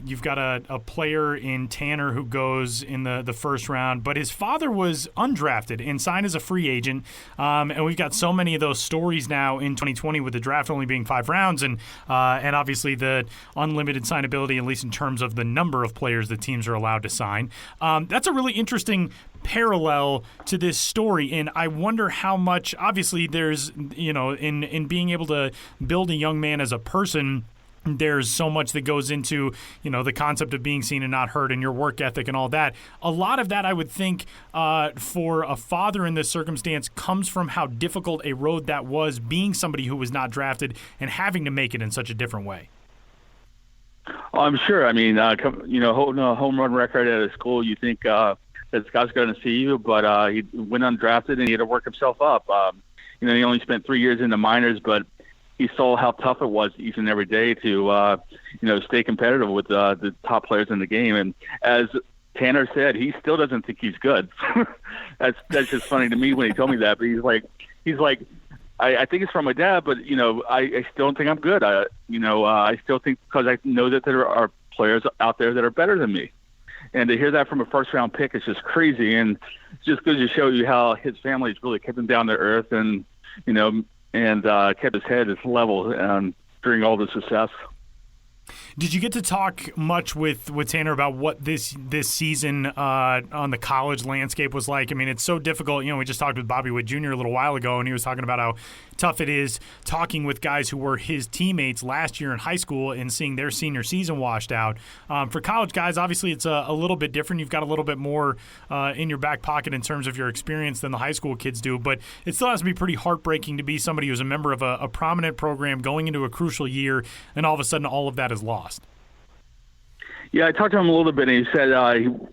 S2: you've got a player in Tanner who goes in the first round, but his father was undrafted and signed as a free agent. And we've got so many of those stories now in 2020 with the draft only being 5 rounds and obviously the unlimited signability, at least in terms of the number of players that teams are allowed to sign. That's a really interesting parallel to this story, and I wonder how much, obviously there's, in being able to build a young man as a person, there's so much that goes into, the concept of being seen and not heard and your work ethic and all that. A lot of that, I would think, for a father in this circumstance comes from how difficult a road that was, being somebody who was not drafted and having to make it in such a different way.
S7: I'm sure. Holding a home run record at a school, you think that Scott's going to see you, but he went undrafted and he had to work himself up. He only spent 3 years in the minors, but he saw how tough it was each and every day to, stay competitive with the top players in the game. And as Tanner said, he still doesn't think he's good. That's just funny to me when he told me that. But he's like, I think it's from my dad, but I still don't think I'm good. I still think, because I know that there are players out there that are better than me. And to hear that from a first-round pick is just crazy, and it's just good to show you how his family's really kept him down to earth, and kept his head as level during all the success.
S2: Did you get to talk much with Tanner about what this season on the college landscape was like? I mean, it's so difficult. We just talked with Bobby Witt Jr. a little while ago, and he was talking about how tough it is talking with guys who were his teammates last year in high school and seeing their senior season washed out. For college guys, obviously it's a little bit different. You've got a little bit more in your back pocket in terms of your experience than the high school kids do, but it still has to be pretty heartbreaking to be somebody who's a member of a prominent program going into a crucial year, and all of a sudden all of that is lost.
S7: Yeah, I talked to him a little bit, and he said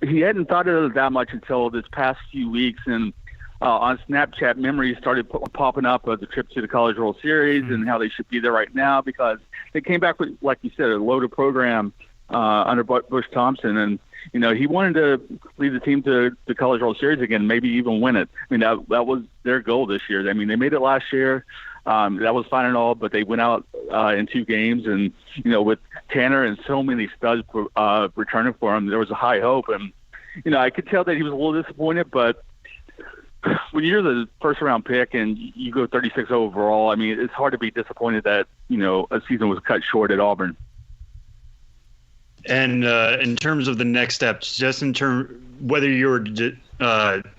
S7: he hadn't thought of it that much until this past few weeks, and on Snapchat, memories started popping up of the trip to the College World Series and how they should be there right now, because they came back with, like you said, a loaded program under Bush Thompson, and he wanted to lead the team to the College World Series again, maybe even win it. I mean, that was their goal this year. I mean, they made it last year. That was fine and all, but they went out in 2 games, and with Tanner and so many studs returning for him, there was a high hope, and I could tell that he was a little disappointed. But when you're the first round pick and you go 36 overall, I mean, it's hard to be disappointed that a season was cut short at Auburn.
S3: And in terms of the next steps, just in terms whether you're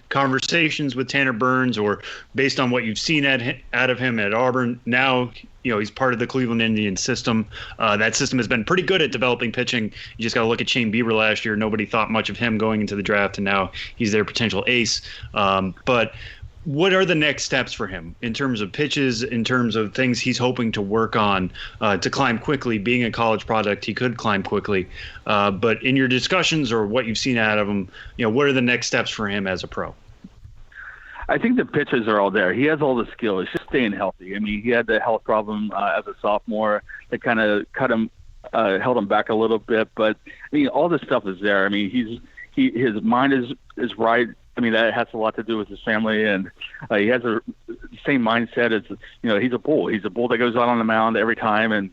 S3: conversations with Tanner Burns or based on what you've seen out of him at Auburn, now he's part of the Cleveland Indians system. That system has been pretty good at developing pitching. You just got to look at Shane Bieber last year. Nobody thought much of him going into the draft, and now he's their potential ace. But what are the next steps for him in terms of pitches, in terms of things he's hoping to work on to climb quickly? Being a college product, he could climb quickly. But in your discussions or what you've seen out of him, what are the next steps for him as a pro?
S7: I think the pitches are all there. He has all the skill. It's just staying healthy. I mean, he had the health problem as a sophomore that kind of held him back a little bit. But I mean, all this stuff is there. I mean, his mind is right. I mean, that has a lot to do with his family, and he has the same mindset as he's a bull. He's a bull that goes out on the mound every time, and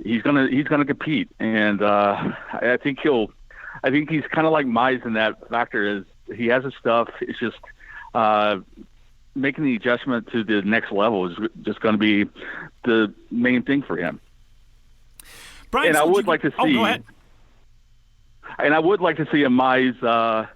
S7: he's gonna compete. And I think he's kind of like Mize in that factor. Is he has his stuff. It's just making the adjustment to the next level is just going to be the main thing for him.
S2: Brian,
S7: and I would like to see.
S2: Go ahead.
S7: And I would like to see a Mize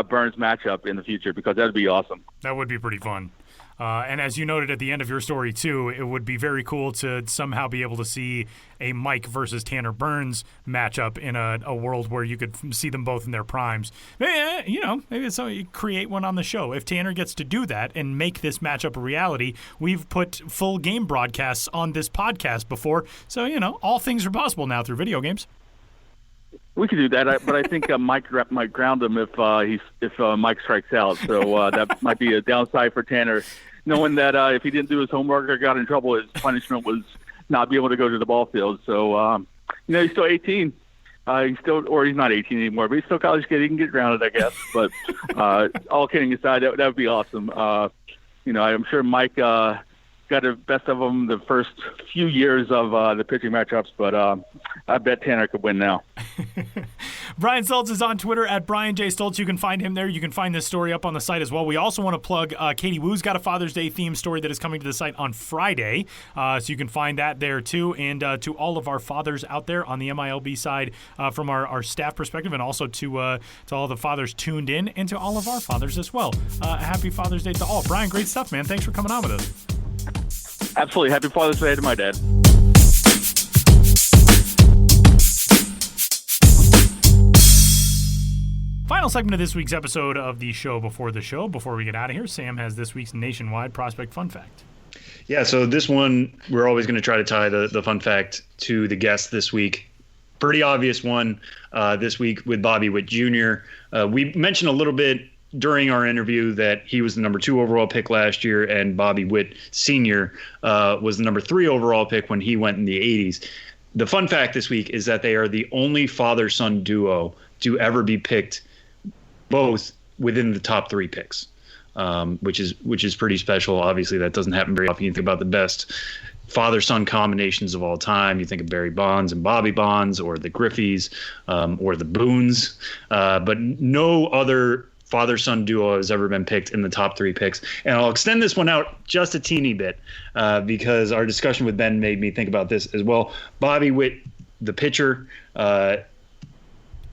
S7: Burns matchup in the future, because that would be awesome. That
S2: would be pretty fun. And as you noted at the end of your story, too, it would be very cool to somehow be able to see a Mike versus Tanner Burns matchup in a world where you could see them both in their primes. Maybe it's something you create one on the show. If Tanner gets to do that and make this matchup a reality, we've put full game broadcasts on this podcast before. So, all things are possible now through video games.
S7: We could do that, but I think Mike might ground him if Mike strikes out. So that might be a downside for Tanner, knowing that if he didn't do his homework or got in trouble, his punishment was not be able to go to the ball field. So he's still 18. He's not 18 anymore, but he's still a college kid. He can get grounded, I guess. But all kidding aside, that would be awesome. I'm sure Mike got the best of them the first few years of the pitching matchups, but I bet Tanner could win now.
S2: Brian Stultz is on Twitter at Brian J. Stultz. You can find him there. You can find this story up on the site as well. We also want to plug Katie Woo's got a Father's Day themed story that is coming to the site on Friday, so you can find that there too. And to all of our fathers out there on the MILB side, from our staff perspective, and also to all the fathers tuned in, and to all of our fathers as well. Happy Father's Day to all. Brian, great stuff, man. Thanks for coming on with us.
S7: Absolutely. Happy Father's Day to my dad.
S2: Final segment of this week's episode of the show before the show. Before we get out of here, Sam has this week's nationwide prospect fun fact.
S3: Yeah, so this one, we're always going to try to tie the fun fact to the guest this week. Pretty obvious one this week with Bobby Witt Jr. We mentioned a little bit during our interview that he was the number 2 overall pick last year, and Bobby Witt Sr. Was the number 3 overall pick when he went in the 80s. The fun fact this week is that they are the only father-son duo to ever be picked both within the top 3 picks, which is pretty special. Obviously, that doesn't happen very often. You think about the best father-son combinations of all time. You think of Barry Bonds and Bobby Bonds, or the Griffeys, or the Boones, but no other father-son duo has ever been picked in the top 3 picks. And I'll extend this one out just a teeny bit because our discussion with Ben made me think about this as well. Bobby Witt the pitcher.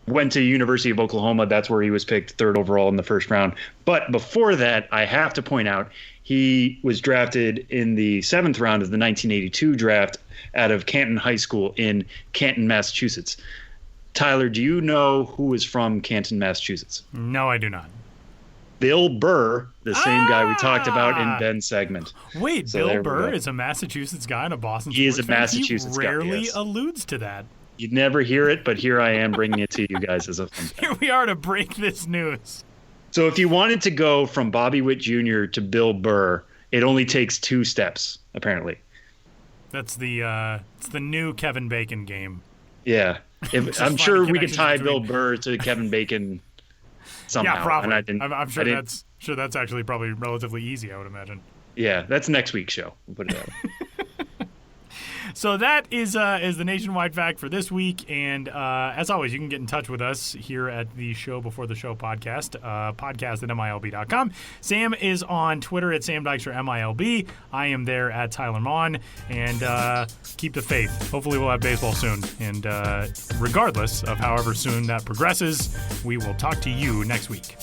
S3: Went to University of Oklahoma. That's where he was picked 3rd overall in the first round. But before that, I have to point out he was drafted in the 7th round of the 1982 draft out of Canton High School in Canton, Massachusetts. Tyler, do you know who is from Canton, Massachusetts?
S2: No, I do not.
S3: Bill Burr, the same guy we talked about in Ben's segment.
S2: Wait, so Bill Burr is a Massachusetts guy and a Boston sports fan?
S3: He is a Massachusetts guy,
S2: He rarely
S3: yes.
S2: alludes to that.
S3: You'd never hear it, but here I am bringing it to you guys as a fun fact.
S2: Here we are to break this news.
S3: So if you wanted to go from Bobby Witt Jr. to Bill Burr, it only takes 2 steps, apparently.
S2: That's it's the new Kevin Bacon game.
S3: Yeah. I'm sure we could tie Bill Burr to Kevin Bacon somehow.
S2: Yeah, probably.
S3: And
S2: I'm sure that's actually probably relatively easy, I would imagine.
S3: Yeah, that's next week's show. We'll put it that way.
S2: So that is the nationwide fact for this week, and as always, you can get in touch with us here at the Show Before the Show podcast, podcast at MILB.com. Sam is on Twitter at Sam Dykstra MILB. I am there at Tyler Mon, and keep the faith. Hopefully we'll have baseball soon, and regardless of however soon that progresses, we will talk to you next week.